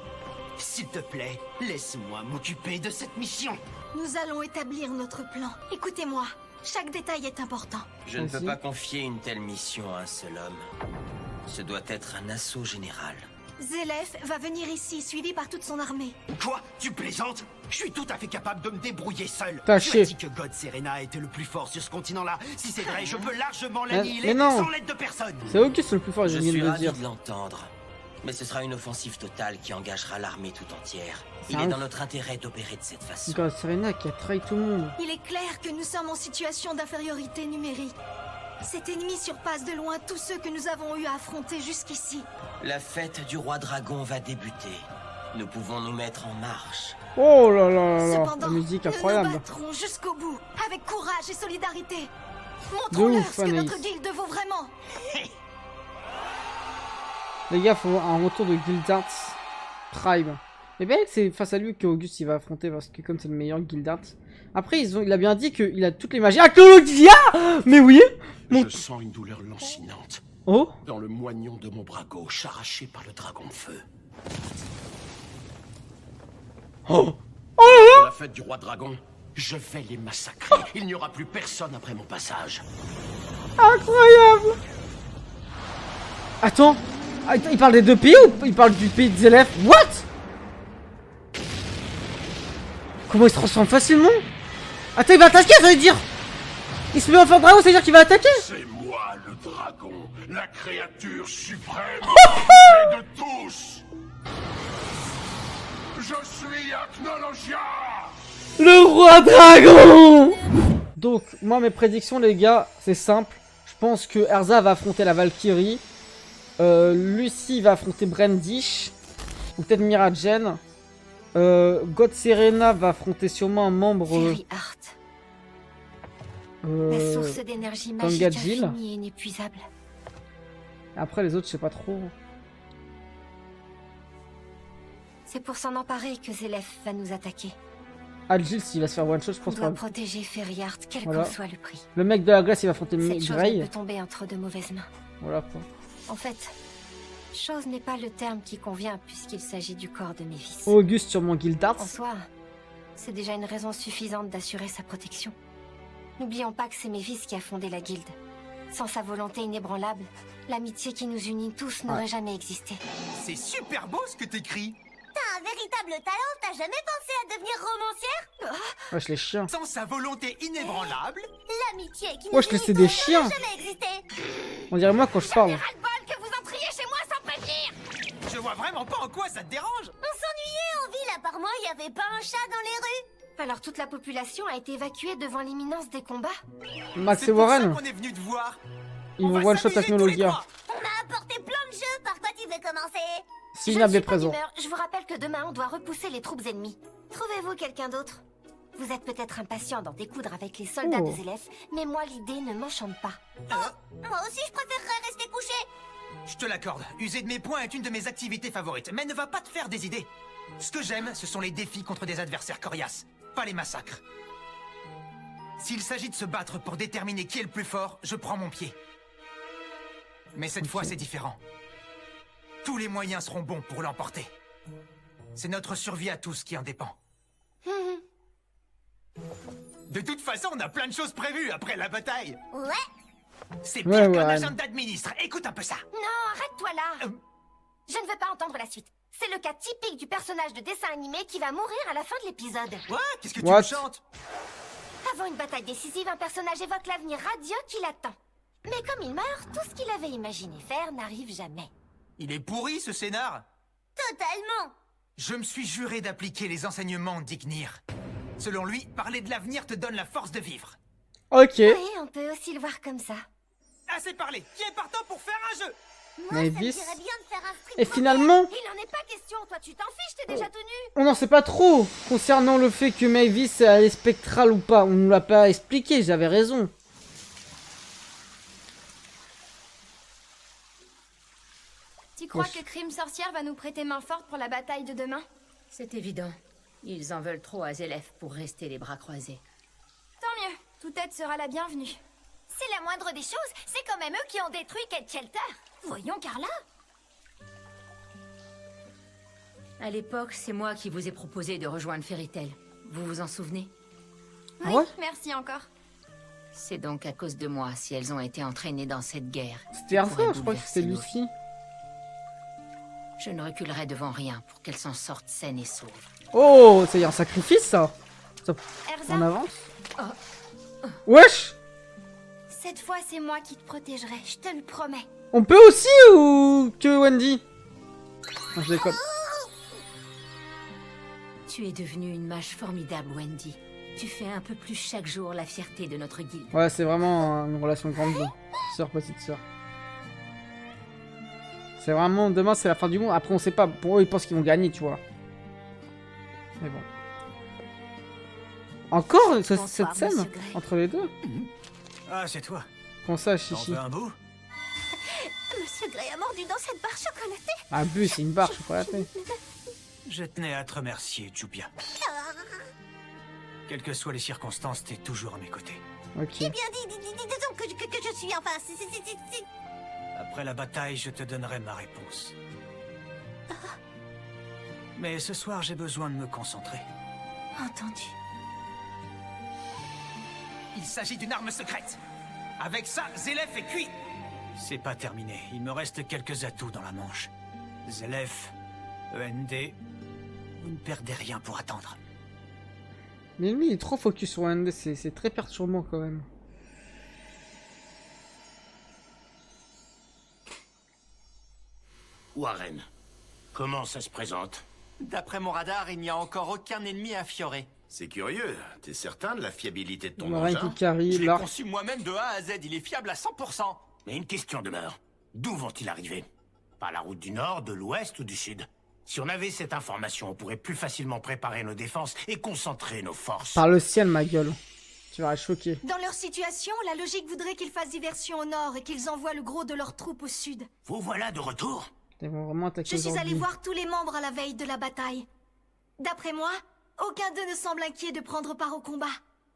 S'il te plaît, laisse-moi m'occuper de cette mission. Nous allons établir notre plan. Écoutez-moi, chaque détail est important. Je ne peux pas confier une telle mission à un seul homme. Ce doit être un assaut général. Zélef va venir ici, suivi par toute son armée. Quoi? Tu plaisantes? Je suis tout à fait capable de me débrouiller seul. T'as Tu chier. as dit que God Serena était le plus fort sur ce continent-là. Si c'est vrai, je peux largement l'annihiler non. sans l'aide de personne. C'est Auguste le plus fort, Je j'ai suis de le ravi dire. de l'entendre. Mais ce sera une offensive totale qui engagera l'armée tout entière. Il Ah est oui. dans notre intérêt d'opérer de cette façon. God Serena qui a trahi tout le monde. Il est clair que nous sommes en situation d'infériorité numérique. Cet ennemi surpasse de loin tous ceux que nous avons eu à affronter jusqu'ici. La fête du roi dragon va débuter. Nous pouvons nous mettre en marche. Oh là là là là. Cependant, La musique nous incroyable. nous battrons jusqu'au bout, avec courage et solidarité. De Montrons-leur ouf, ce que Anaïs. notre guilde vaut vraiment. Les gars, faut un retour de Guildarts Prime. Et bien c'est face à lui qu'Auguste il va affronter parce que comme c'est le meilleur Guildarts. Après il a bien dit qu'il a toutes les magies. Ah, Claudia! Mais oui! Je sens une douleur lancinante. Oh? Dans le moignon de mon bras gauche, arraché par le dragon de feu. Oh! Pour la fête du roi dragon, je vais les massacrer. Il n'y aura plus personne après mon passage. Incroyable! Attends, il parle des deux pays ou il parle du pays de Zélef? What? Comment il se transforme facilement? Attends, il va attaquer, ça veut dire? Il se met en forme dragon, ça veut dire qu'il va attaquer? C'est moi le dragon, la créature suprême de tous. Je suis Acnologia. Le roi dragon! Donc, moi, mes prédictions, les gars, c'est simple. Je pense que Erza va affronter la Valkyrie. Lucie va affronter Brandish. Ou peut-être Miragen. God Serena va affronter sûrement un membre. Fairy Heart. La source d'énergie magique Gangajil. infinie et inépuisable. Après, les autres, je sais pas trop. C'est pour s'en emparer que Zélef va nous attaquer. Agile, s'il va se faire one shot, je On pense doit pas. protéger Fairy Heart, quel Voilà. qu'en soit le prix. Le mec de la glace, il va affronter Cette chose Grey. ne peut tomber entre de mauvaises mains. Voilà quoi. En fait, chose n'est pas le terme qui convient puisqu'il s'agit du corps de Mévis. Auguste sur mon Guildarts. En soi, c'est déjà une raison suffisante d'assurer sa protection. N'oublions pas que c'est Mévis qui a fondé la guilde. Sans sa volonté inébranlable, l'amitié qui nous unit tous n'aurait jamais existé. C'est super beau ce que t'écris. T'as un véritable talent, t'as jamais pensé à devenir romancière? Wesh, les chiens. Sans sa volonté inébranlable, L'amitié qui Wesh, laissez des chiens. jamais existé. On dirait moi quand je parle. ras-le-bol que vous entriez chez moi sans prévenir. je vois vraiment pas en quoi ça te dérange. On s'ennuyait en ville, à part moi, y avait pas un chat dans les rues. Alors toute la population a été évacuée devant l'imminence des combats. Max et C'est pour ça Warren. qu'on est venu te voir. Ils On vont va one shot s'amuser tous les Technologia. trois. On m'a apporté plein de jeux, par quoi tu veux commencer? Sinab est présent. Je vous rappelle que demain on doit repousser les troupes ennemies. Trouvez-vous quelqu'un d'autre? Vous êtes peut-être impatient d'en découdre avec les soldats Oh. de Zélef, mais moi l'idée ne m'enchante pas. Moi aussi je préférerais rester couché. Je te l'accorde, user de mes points est une de mes activités favorites, mais ne va pas te faire des idées. Ce que j'aime, ce sont les défis contre des adversaires coriaces, pas les massacres. S'il s'agit de se battre pour déterminer qui est le plus fort, je prends mon pied. Mais cette fois, c'est différent. Tous les moyens seront bons pour l'emporter. C'est notre survie à tous qui en dépend. De toute façon, on a plein de choses prévues après la bataille. Ouais. C'est pire qu'un agenda de ministre. Écoute un peu ça. Non, arrête-toi là. Je ne veux pas entendre la suite. C'est le cas typique du personnage de dessin animé qui va mourir à la fin de l'épisode. Ouais, qu'est-ce que tu me chantes? Avant une bataille décisive, un personnage évoque l'avenir radieux qui l'attend. Mais comme il meurt, tout ce qu'il avait imaginé faire n'arrive jamais. Il est pourri, ce scénar. Totalement. Je me suis juré d'appliquer les enseignements d'Ignir. Selon lui, parler de l'avenir te donne la force de vivre. Ok. Oui, on peut aussi le voir comme ça. Assez parlé. Qui est partant pour faire un jeu? Moi, Mavis. ça me dirait bien de faire un strip Et poker. finalement... Il n'en est pas question, toi tu t'en fiches, t'es déjà tenu. On n'en sait pas trop concernant le fait que Mavis est spectrale ou pas. On ne l'a pas expliqué, j'avais raison. Tu crois que Crime Sorcière va nous prêter main forte pour la bataille de demain? C'est évident. Ils en veulent trop à Zélef pour rester les bras croisés. Tant mieux, toute aide sera la bienvenue. C'est la moindre des choses, c'est quand même eux qui ont détruit Cat Shelter. Voyons Carla. À l'époque, c'est moi qui vous ai proposé de rejoindre Fairy Tail. Vous vous en souvenez? Oui, merci encore. C'est donc à cause de moi si elles ont été entraînées dans cette guerre. C'était Erza, je crois que c'était Lucie. Je ne reculerai devant rien pour qu'elles s'en sortent saines et sauves. Oh, c'est un sacrifice ça. Erza. On avance. Wesh. Cette fois, c'est moi qui te protégerai, je te le promets. On peut aussi ou que Wendy? Non, je déconne. Tu es devenue une mage formidable, Wendy. Tu fais un peu plus chaque jour la fierté de notre guilde. Ouais, c'est vraiment une relation grande. Sœur, petite sœur. C'est vraiment... Demain, c'est la fin du monde. Après, on sait pas. Pour eux, ils pensent qu'ils vont gagner, tu vois. Mais bon. Encore cette scène entre les deux? Ah, c'est toi. Comment ça, Chichi? Un bout? Monsieur Gray a mordu dans cette barre chocolatée. Un but, c'est une barre chocolatée. Je tenais à te remercier, Jupia. Quelles que soient les circonstances, t'es toujours à mes côtés. Ok. Eh bien, disons que je suis, enfin, Après la bataille, je te donnerai ma réponse. Mais ce soir, j'ai besoin de me concentrer. Entendu. Il s'agit d'une arme secrète. Avec ça, Zélef est cuit. C'est pas terminé. Il me reste quelques atouts dans la manche. Zélef, END, vous ne perdez rien pour attendre. Mais lui, il est trop focus sur ND, c'est très perturbant quand même. Warren, comment ça se présente? D'après mon radar, il n'y a encore aucun ennemi à Fioré. C'est curieux. T'es certain de la fiabilité de ton Warren engin? Kikari, Je l'ai là. conçu moi-même de A à Z. Il est fiable à 100%. Mais une question demeure. D'où vont-ils arriver? Par la route du nord, de l'ouest ou du sud? Si on avait cette information, on pourrait plus facilement préparer nos défenses et concentrer nos forces. Par le ciel, ma gueule. Tu vas être choqué. Dans leur situation, la logique voudrait qu'ils fassent diversion au nord et qu'ils envoient le gros de leurs troupes au sud. Vous voilà de retour? Ils vont vraiment attaquer Je suis allé aujourd'hui. voir tous les membres à la veille de la bataille. D'après moi, aucun d'eux ne semble inquiet de prendre part au combat.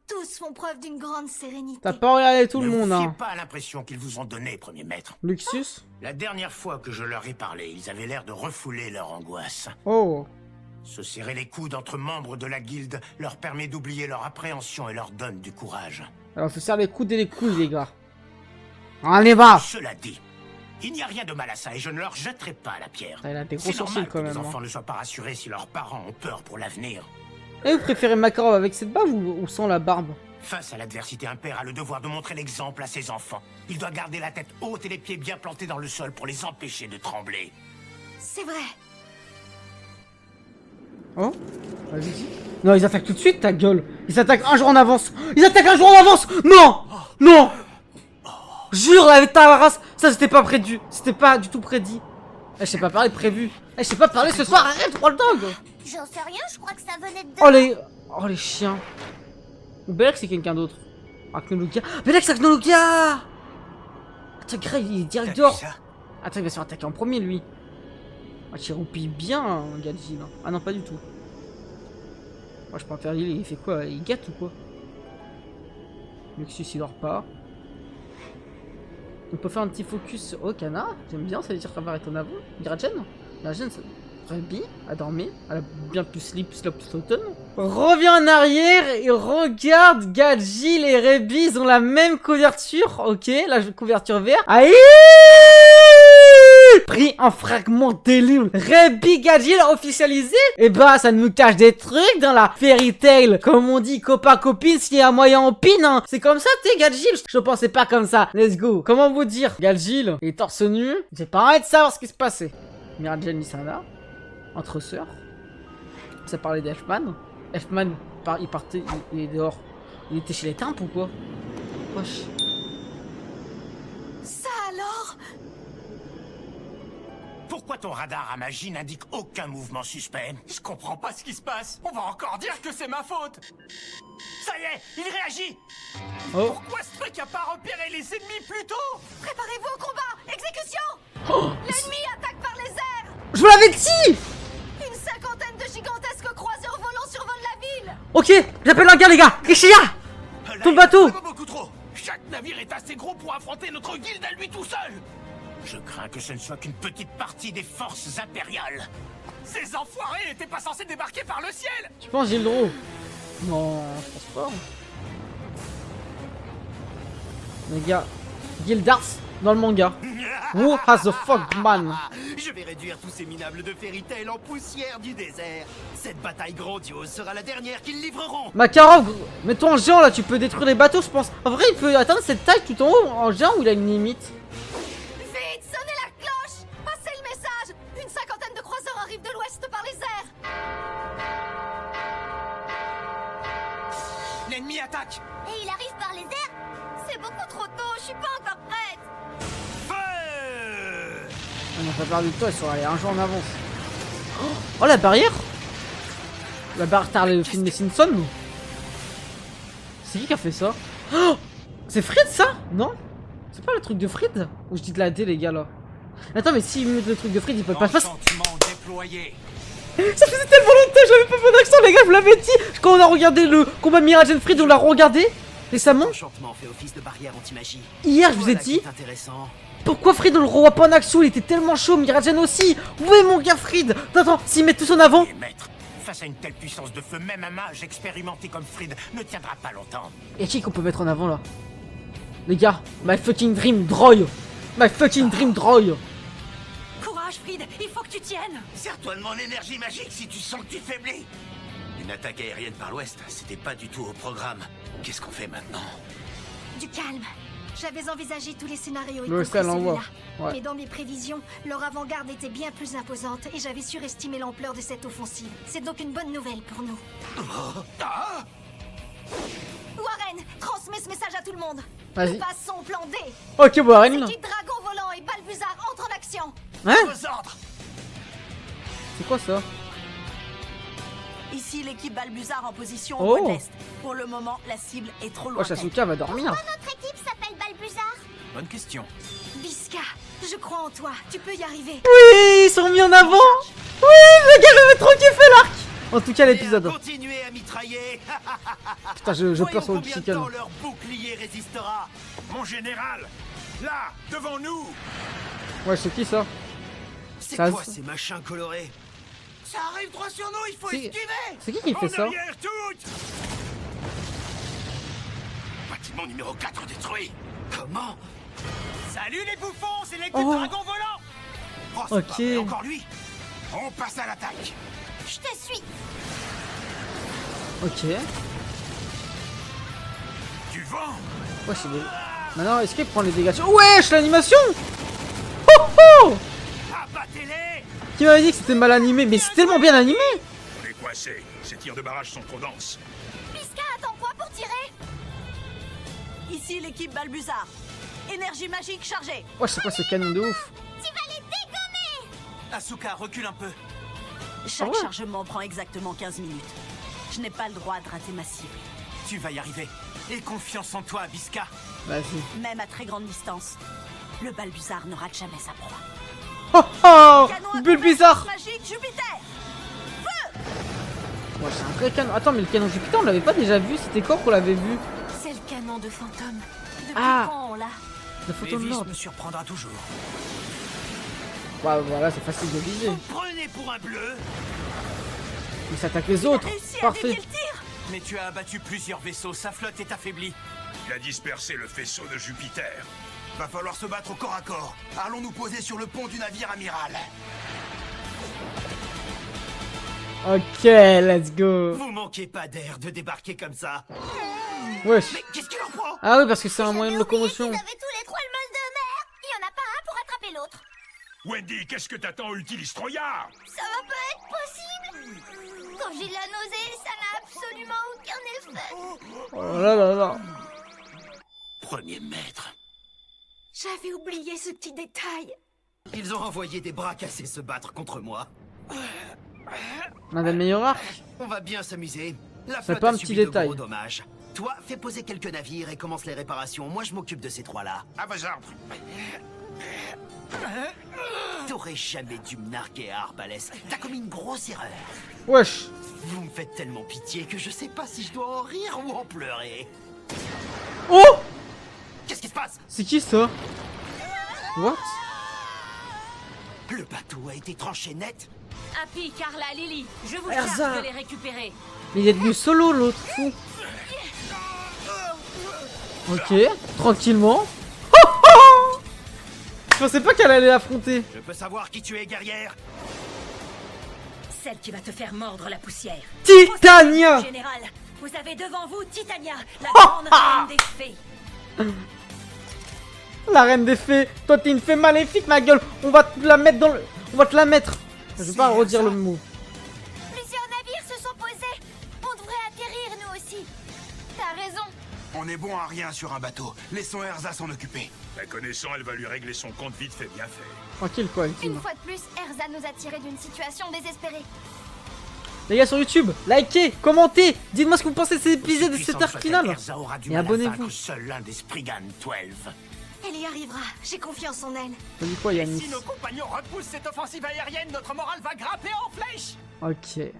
Tous font preuve d'une grande sérénité. T'as pas regardé tout le monde, Ne vous fiez hein. pas à l'impression qu'ils vous ont donné, premier maître. Luxus? La dernière fois que je leur ai parlé, ils avaient l'air de refouler leur angoisse. Oh. Se serrer les coudes entre membres de la guilde leur permet d'oublier leur appréhension et leur donne du courage. Alors, on se serre les coudes et les couilles, les gars. Allez, va! Cela dit, il n'y a rien de mal à ça et je ne leur jetterai pas la pierre. Il a des gros C'est sourcils normal quand que même. les hein. enfants ne soient pas rassurés si leurs parents ont peur pour l'avenir. Et vous préférez Makarov avec cette barbe ou sans la barbe? Face à l'adversité, un père a le devoir de montrer l'exemple à ses enfants. Il doit garder la tête haute et les pieds bien plantés dans le sol pour les empêcher de trembler. C'est vrai. Oh? Vas-y, dis. Non, ils attaquent tout de suite, ta gueule. Ils attaquent un jour en avance. Ils attaquent un jour en avance. Non! Non! Jure, avec ta race, ça c'était pas prévu. C'était pas du tout prédit. Eh, je sais pas parler prévu. Eh, je sais pas parler ce soir, arrête, Roll Dog! J'en sais rien, je crois que ça venait de... Oh les chiens. Ou Belek c'est quelqu'un d'autre. Arachnologia. Belek c'est Arachnologia! Attends, Grey, il est direct dehors. Attends, il va se faire attaquer en premier lui. Ah, tu roupilles bien, Gadji là. Ah non, pas du tout. Moi je peux en faire il fait quoi? Il gâte ou quoi? Luxus il dort pas. On peut faire un petit focus au Kana. J'aime bien, ça veut dire ça va arrêter en avant. Iragen? La gêne, Ruby a dormi, elle a bien pu slop Slaughton. Reviens en arrière et regarde, Gadgil et Ruby, ils ont la même couverture, ok, la couverture verte. Aïe! Pris un fragment d'Elune. Ruby Gadgil officialisé. Et bah ça nous cache des trucs dans la Fairy Tail. Comme on dit, copain copine, s'il y a moyen on pine, hein. C'est comme ça t'es Gadgil. Je pensais pas comme ça. Let's go. Comment vous dire, Gadgil est torse nu. J'ai pas envie de savoir ce qui se passait. Miragen Lissana. Entre sœurs. Ça parlait d'Elfman. Elfman, il partait, il est dehors. Il était chez les tempes ou quoi? Wesh. Ça alors? Pourquoi ton radar à magie n'indique aucun mouvement suspect? Je comprends pas ce qui se passe. On va encore dire que c'est ma faute. Ça y est, il réagit. Oh. Pourquoi ce truc a pas repéré les ennemis plus tôt? Préparez-vous au combat. Exécution. Oh. L'ennemi attaque par les airs. Je vous l'avais dit. Une cinquantaine de gigantesques croiseurs volants survolent la ville. Ok, j'appelle un gars les gars. Rishiya, ton bateau. Pas beaucoup trop. Chaque navire est assez gros pour affronter notre guilde à lui tout seul. Je crains que ce ne soit qu'une petite partie des forces impériales. Ces enfoirés n'étaient pas censés débarquer par le ciel. Tu penses Gildro? Non, je pense pas. Les gars, Gildars dans le manga. Who has the fuck man? Je vais réduire tous ces minables de Fairy Tail en poussière du désert. Cette bataille grandiose sera la dernière qu'ils livreront. Makarov, mets-toi en géant là, tu peux détruire les bateaux je pense. En vrai il peut atteindre cette taille tout en haut en géant ou il a une limite? Vite, sonnez la cloche. Passez le message. Une cinquantaine de croiseurs arrivent de l'ouest par les airs. L'ennemi attaque. Et il arrive par les airs? C'est beaucoup trop tôt, je suis pas encore prête. On n'a pas perdu de temps, ils sont allés un jour en avance. Oh la barrière. La barrière t'as le film des Simpsons. C'est qui a fait ça? Oh, c'est Fred ça? Non? C'est pas le truc de Fred? Ou je dis de la D les gars là. Attends mais s'ils mettent le truc de Fred ils peuvent pas faire. Ça faisait tellement longtemps, j'avais pas fait d'accent les gars, je vous l'avais dit. Quand on a regardé le combat Miragen Fred, on l'a regardé récemment. L'enchantement fait office de barrière anti-magie. Hier je vous ai dit. Pourquoi Fried on le revoit pas en action? Il était tellement chaud, Miragen aussi. Où est mon gars Fried? Attends, s'ils mettent tous en avant. Maître, face à une telle puissance de feu, même un mage expérimenté comme Fried ne tiendra pas longtemps. Et qui qu'on peut mettre en avant là? Les gars, my fucking dream droy. My fucking dream droy. Courage Fried, il faut que tu tiennes. Sers-toi de mon énergie magique si tu sens que tu faiblis. Une attaque aérienne par l'ouest, c'était pas du tout au programme. Qu'est-ce qu'on fait maintenant? Du calme. J'avais envisagé tous les scénarios, y Le compris sel envoie. celui-là. Ouais. Mais dans mes prévisions, leur avant-garde était bien plus imposante et j'avais surestimé l'ampleur de cette offensive. C'est donc une bonne nouvelle pour nous. Warren, transmets ce message à tout le monde. Vas-y. Nous passons au plan D. Ok Warren. L'équipe Dragon Volant et Balbuzard entrent en action. Hein? Vos ordres. C'est quoi ça? Ici l'équipe Balbuzard en position Oh. au nord-est. Pour le moment, la cible est trop Oh lointaine. Sasuke va dormir. Notre équipe s'appelle Balbuzard. Bonne question. Visca, je crois en toi. Tu peux y arriver. Oui, ils sont mis en avant. Oui, le gars j'avais trop kiffé l'arc. En tout cas l'épisode. Continuez à mitrailler. Putain je Voyons pleure sur le combien de chicken. temps leur bouclier résistera. Mon général, là, devant nous. Ouais c'est qui ça? C'est Ça, quoi c'est- ces machins colorés? Ça arrive droit sur nous, il faut C'est- esquiver. C'est qui fait En ça? arrière toutes. Bâtiment numéro 4 détruit. Comment? Salut les bouffons, c'est l'équipe Oh. Dragon Volant. Oh, c'est Ok. pas vrai, encore lui. On passe à l'attaque. Je te suis. Ok. Du vent. Ouais c'est des... Maintenant est-ce qu'il prend les dégâts? Wesh l'animation. Oh oh. Abattez-les. Qui m'avait dit que c'était mal animé? Mais c'est tellement bien animé. On est coincés. Ces tirs de barrage sont trop denses. Visca, attends quoi pour tirer? Ici l'équipe Balbuzard. Énergie magique chargée. Ouais c'est quoi ce canon de ouf? Tu vas les dégommer. Asuka, recule un peu. Chaque Ah ouais. chargement prend exactement 15 minutes. Je n'ai pas le droit de rater ma cible. Tu vas y arriver. Aie confiance en toi, Visca. Vas-y. Même à très grande distance, le Balbuzard ne rate jamais sa proie. Oh oh. Canon à Bulle bizarre. magique Jupiter. Ouais c'est un vrai canon. Attends mais le canon Jupiter on l'avait pas déjà vu? C'était quand qu'on l'avait vu? C'est le canon de fantôme. Depuis Ah. quand on l'a? La photo de Lévis Lord. me surprendra toujours. Ouais, voilà, c'est facile de viser. Prenez pour un bleu. Il s'attaque les autres. Parfait. Mais tu as abattu plusieurs vaisseaux, sa flotte est affaiblie. Il a dispersé le faisceau de Jupiter. Va falloir se battre au corps à corps. Allons nous poser sur le pont du navire amiral. Ok, let's go. Vous manquez pas d'air de débarquer comme ça. Wesh. Mais qu'est-ce qu'il en prend? Ah oui, parce que c'est un moyen de locomotion. Vous avez tous les trois le mal de mer. Il y en a pas un pour attraper l'autre. Wendy, qu'est-ce que t'attends? Utilise Troya. Ça va pas être possible. Quand j'ai de la nausée, ça n'a absolument aucun effet. Oh là là là. Premier maître. J'avais oublié ce petit détail. Ils ont envoyé des bras cassés se battre contre moi. Madame meilleur arc. On va bien s'amuser. La C'est flotte pas un a petit subi de détail. gros dommages. Toi, fais poser quelques navires et commence les réparations. Moi, je m'occupe de ces trois-là. À vos ordres. T'aurais jamais dû me narguer à Arbalès. T'as commis une grosse erreur. Wesh. Vous me faites tellement pitié que je sais pas si je dois en rire ou en pleurer. Oh! Qu'est-ce qui se passe? C'est qui ça? What? Le bateau a été tranché net. Happy, Carla, Lily, je vous Erza. charge de les récupérer. Mais il est devenu solo l'autre fou. Ok, tranquillement. Je pensais pas qu'elle allait l'affronter. Je peux savoir qui tu es, guerrière? Celle qui va te faire mordre la poussière. Titania! Général, vous avez devant vous Titania, la grande reine des fées. La reine des fées. Toi t'es une fée maléfique ma gueule. On va te la mettre dans le... On va te la mettre. Je vais pas redire le mot. Plusieurs navires se sont posés. On devrait atterrir nous aussi. T'as raison. On est bon à rien sur un bateau. Laissons Erza s'en occuper. La connaissant, elle va lui régler son compte vite fait, bien fait. Tranquille quoi, Une Ultime. fois de plus, Erza nous a tirés d'une situation désespérée. Les gars sur YouTube, likez, commentez, dites-moi ce que vous pensez de cet épisode de cette arc finale. Erza aura du Et mal à abonnez-vous. vaincre seul l'un des Spriggan 12. Elle y arrivera. J'ai confiance en elle. Ça dit quoi Yannis? Si nos compagnons repoussent cette offensive aérienne, notre morale va grimper en flèche. Ok.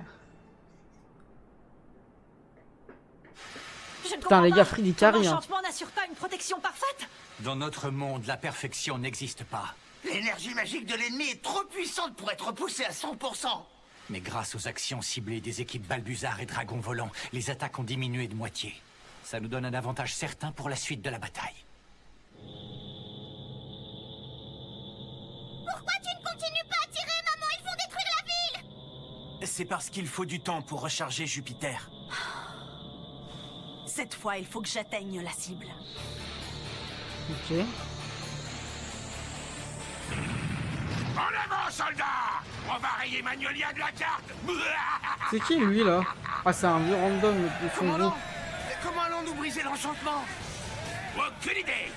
Je ne Putain comprends les pas. gars, Fried il carry hein. L'enchantement n'assure pas une protection parfaite. Dans notre monde, la perfection n'existe pas. L'énergie magique de l'ennemi est trop puissante pour être repoussée à 100%. Mais grâce aux actions ciblées des équipes Balbuzard et Dragon Volant, les attaques ont diminué de moitié. Ça nous donne un avantage certain pour la suite de la bataille. Pourquoi tu ne continues pas à tirer, maman? Ils vont détruire la ville. C'est parce qu'il faut du temps pour recharger Jupiter. Cette fois, il faut que j'atteigne la cible. Ok. En avant, soldats! On va rayer Magnolia de la carte! C'est qui lui là? Ah c'est un vieux random de son groupe. Comment allons-nous briser l'enchantement? Aucune idée!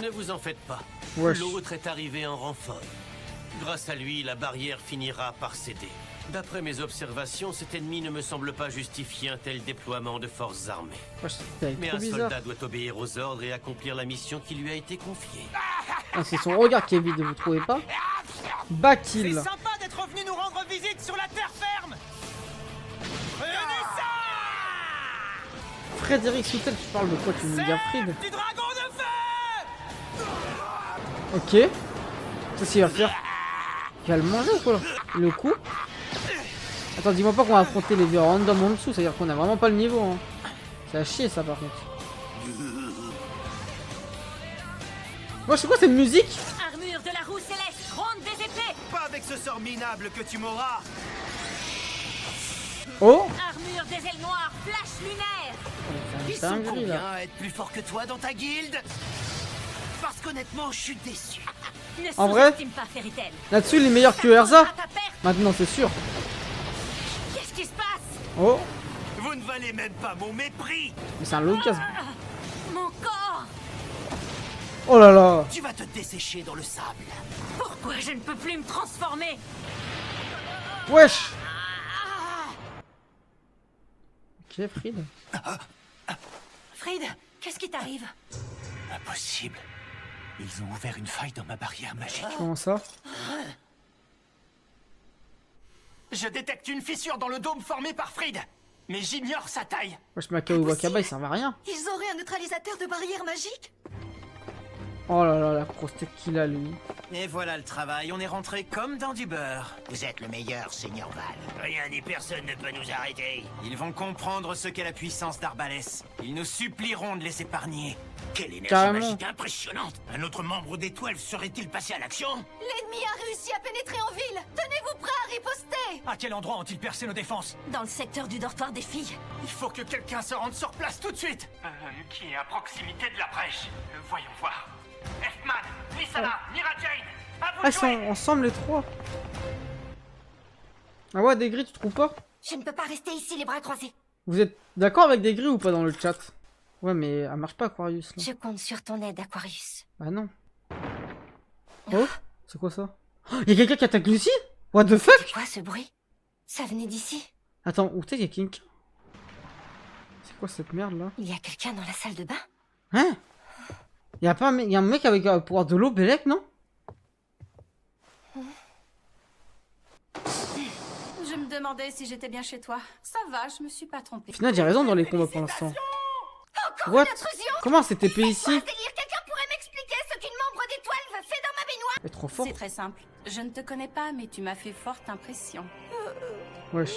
Ne vous en faites pas. Wesh. L'autre est arrivé en renfort. Grâce à lui, la barrière finira par céder. D'après mes observations, cet ennemi ne me semble pas justifier un tel déploiement de forces armées. Wesh, c'est Mais trop un bizarre. soldat doit obéir aux ordres et accomplir la mission qui lui a été confiée. Ah, c'est son regard qui est vide, vous trouvez pas? C'est Bakill. sympa d'être venu nous rendre visite sur la terre ferme. Prenez ça! Frédéric Soutel, tu parles de quoi? Tu me dis à Fried? Du dragon de feu! Ok. Qu'est-ce qu'il va faire? Il va le manger ou quoi? Le coup? Attends, dis-moi pas qu'on va affronter les vieux random en dessous, c'est-à-dire qu'on a vraiment pas le niveau. Hein. C'est à chier ça par contre. Moi, c'est quoi cette musique? Armure de la roue céleste, ronde des épées. Pas avec ce sort minable que tu m'auras. Oh! Armure des ailes noires, flash lunaire. Ils C'est un sont gris combien là. à être plus forts que toi dans ta guilde? Parce qu'honnêtement, je suis déçu. Ne En vrai? sous-estime pas Fairy Tail. Là-dessus, il est meilleur que Erza. Maintenant, c'est sûr. Qu'est-ce qui se passe? Oh! Vous ne valez même pas mon mépris. Mais c'est un Lucas. Mon corps. Oh là là! Tu vas te dessécher dans le sable. Pourquoi je ne peux plus me transformer? Wesh! Ok, Fried. Fried, qu'est-ce qui t'arrive? Impossible. Ils ont ouvert une faille dans ma barrière magique. Comment ça? Je détecte une fissure dans le dôme formé par Fried, mais j'ignore sa taille. Wesh, Makao Wakaba, il servent à rien. Ils auraient un neutralisateur de barrière magique? Oh là là, la grosse tête qu'il a, lui. Et voilà le travail, on est rentré comme dans du beurre. Vous êtes le meilleur, Seigneur Val. Rien ni personne ne peut nous arrêter. Ils vont comprendre ce qu'est la puissance d'Arbalès. Ils nous supplieront de les épargner. Quelle énergie Carrément. magique impressionnante. Un autre membre des 12 serait-il passé à l'action? L'ennemi a réussi à pénétrer en ville. Tenez-vous prêts à riposter. À quel endroit ont-ils percé nos défenses? Dans le secteur du dortoir des filles. Il faut que quelqu'un se rende sur place tout de suite. Qui est à proximité de la brèche. Voyons voir. Elfman, Lysana, Mira Jane, à vous Ah, ils de jouer. sont ensemble les trois. Ah ouais, des grilles, tu trouves pas? Je ne peux pas rester ici les bras croisés. Vous êtes d'accord avec des grilles ou pas dans le chat? Ouais, mais elle marche pas, Aquarius. Là. Je compte sur ton aide, Aquarius. Bah non. Oh, c'est quoi ça? Oh, y'a quelqu'un qui attaque Lucie? What the fuck? C'est quoi ce bruit? Ça venait d'ici. Attends, où t'es, y'a quelqu'un? C'est quoi cette merde là? Il y a quelqu'un dans la salle de bain? Hein? Y'a pas un mec, un mec avec un pouvoir de l'eau, Bélec, non? Je me demandais si j'étais bien chez toi. Ça va, je me suis pas trompée. Au final, j'ai raison dans les combats pour l'instant. What? Comment c'est TP ici? Quelqu'un pourrait m'expliquer ce qu'une membre des 12 fait dans ma baignoire? Elle est trop fort. C'est très simple. Je ne te connais pas, mais tu m'as fait forte impression. Wesh.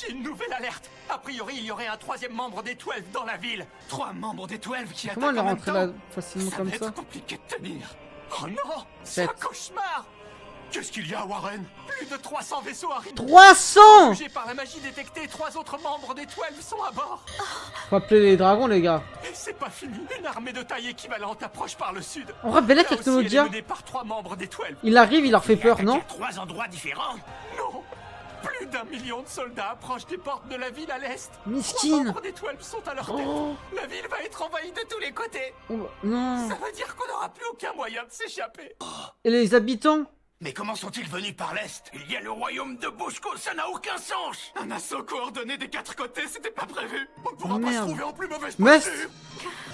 J'ai une nouvelle alerte. A priori, il y aurait un troisième membre des 12 dans la ville. 3 membres des 12 qui attaquent Comment elle est en même rentrée temps. là facilement comme va ça? être compliqué de tenir. Oh non, c'est un Sept. cauchemar. Qu'est-ce qu'il y a, Warren? Plus de 300 vaisseaux arrivent. 300! Jugé par la magie détectée, 3 autres membres des 12 sont à bord. Faut appeler les dragons, les gars. Et c'est pas fini. Une armée de taille équivalente approche par le sud. En vrai, Bélec Là avec aussi, elle est Technologia, menée par 3 membres des 12. il arrive, il leur fait peur, non? 3 endroits différents. Non. Plus d'1 million de soldats approchent des portes de la ville à l'est. Miskin. 3 membres des 12 sont à leur tête. Oh. La ville va être envahie de tous les côtés. Oh, non. Ça veut dire qu'on n'aura plus aucun moyen de s'échapper. Et les habitants? Mais comment sont-ils venus par l'est? Il y a le royaume de Bosco, ça n'a aucun sens. Un assaut coordonné des 4 côtés, c'était pas prévu. On ne pourra Oh, pas se merde. trouver en plus mauvaise Mest. posture.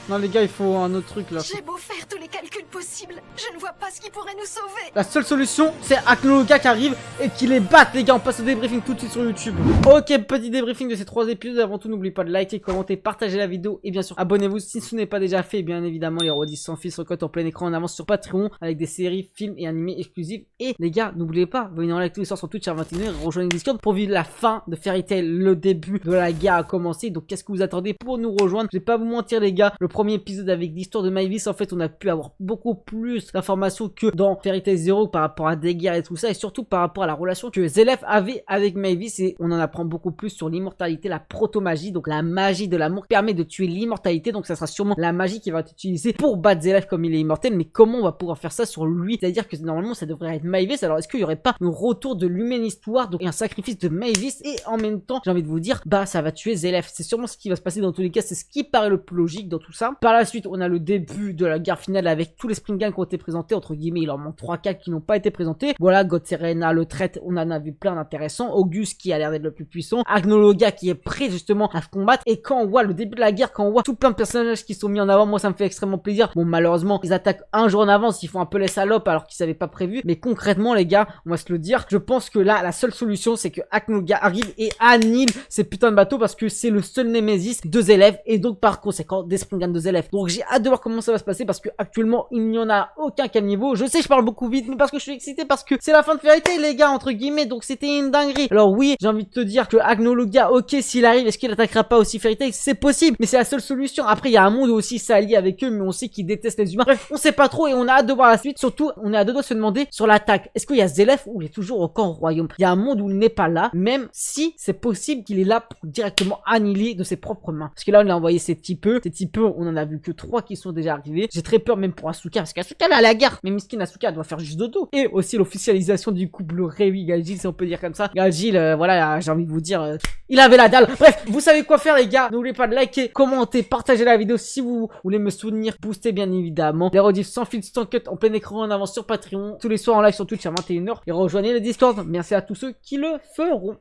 Non, les gars, il faut un autre truc là. J'ai beau faire tous les calculs possibles, je ne vois pas ce qui pourrait nous sauver. La seule solution, c'est Technologia qui arrive et qui les batte, les gars. On passe au débriefing tout de suite sur YouTube. Ok, petit débriefing de ces 3 épisodes. Avant tout, n'oubliez pas de liker, commenter, partager la vidéo et bien sûr, abonnez-vous si ce n'est pas déjà fait. Et bien évidemment, les Rodis sans fil se recotent en plein écran en avance sur Patreon avec des séries, films et animés exclusifs. Et les gars, n'oubliez pas, venez en live tous les soirs sur Twitch à 21h et rejoignez le Discord pour vivre la fin de Fairy Tail. Le début de la guerre a commencé. Donc, qu'est-ce que vous attendez pour nous rejoindre? Je vais pas vous mentir, les gars. Le premier épisode avec l'histoire de Maëlys, en fait, on a pu avoir beaucoup plus d'informations que dans Fairy Tail 0 par rapport à des guerres et tout ça. Et surtout par rapport à la relation que Zélef avait avec Maëlys. Et on en apprend beaucoup plus sur l'immortalité, la proto-magie. Donc, la magie de l'amour permet de tuer l'immortalité. Donc, ça sera sûrement la magie qui va être utilisée pour battre Zélef comme il est immortel. Mais comment on va pouvoir faire ça sur lui? C'est-à-dire que normalement, ça devrait être Maëlys. Alors, est-ce qu'il y aurait pas un retour de l'humaine histoire, donc un sacrifice de Maëlys, et en même temps, j'ai envie de vous dire, bah ça va tuer Zélef. C'est sûrement ce qui va se passer dans tous les cas, c'est ce qui paraît le plus logique dans tout ça. Par la suite, on a le début de la guerre finale avec tous les Springans qui ont été présentés, entre guillemets, il en manque 3-4 qui n'ont pas été présentés. Voilà, God Serena, le traite, on en a vu plein d'intéressants. Auguste qui a l'air d'être le plus puissant, Technologia qui est prêt justement à se combattre, et quand on voit le début de la guerre, quand on voit tout plein de personnages qui sont mis en avant, moi ça me fait extrêmement plaisir. Bon, malheureusement, ils attaquent un jour en avance, ils font un peu les salopes alors qu'ils savaient pas prévu, mais concrètement les gars, on va se le dire, je pense que là, la seule solution, c'est que Technologia arrive et annule ces putains de bateaux parce que c'est le seul Némésis de Zélef et donc par conséquent des Springans de Zélef. Donc j'ai hâte de voir comment ça va se passer parce que actuellement il n'y en a aucun qu'à niveau. Je sais, je parle beaucoup vite, mais parce que je suis excité parce que c'est la fin de Fairy Tail, les gars, entre guillemets, donc c'était une dinguerie. Alors oui, j'ai envie de te dire que Technologia, ok, s'il arrive, est-ce qu'il attaquera pas aussi Fairy Tail? C'est possible, mais c'est la seule solution. Après, il y a un monde où aussi s'allie avec eux, mais on sait qu'ils détestent les humains. Bref, on sait pas trop et on a hâte de voir la suite. Surtout, on est à deux doigts de se demander sur l'attaque. Est-ce qu'il y a Zélef ou il est toujours au camp royaume? Il y a un monde où il n'est pas là, même si c'est possible qu'il est là pour directement annihiler de ses propres mains. Parce que là, on a envoyé ces petits peu, on en a vu que 3 qui sont déjà arrivés. J'ai très peur même pour Asuka, parce qu'Asuka là à la gare, mais miskin Asuka doit faire juste dodo. Et aussi l'officialisation du couple Rei-Galgil, si on peut dire comme ça. Galgil, voilà, j'ai envie de vous dire, il avait la dalle. Bref, vous savez quoi faire les gars. N'oubliez pas de liker, commenter, partager la vidéo si vous voulez me soutenir, booster bien évidemment. Les rediffs sans fil, sans cut, en plein écran en avance sur Patreon, tous les soirs en live sur Twitch à 21h. Et rejoignez le Discord. Merci à tous ceux qui le feront.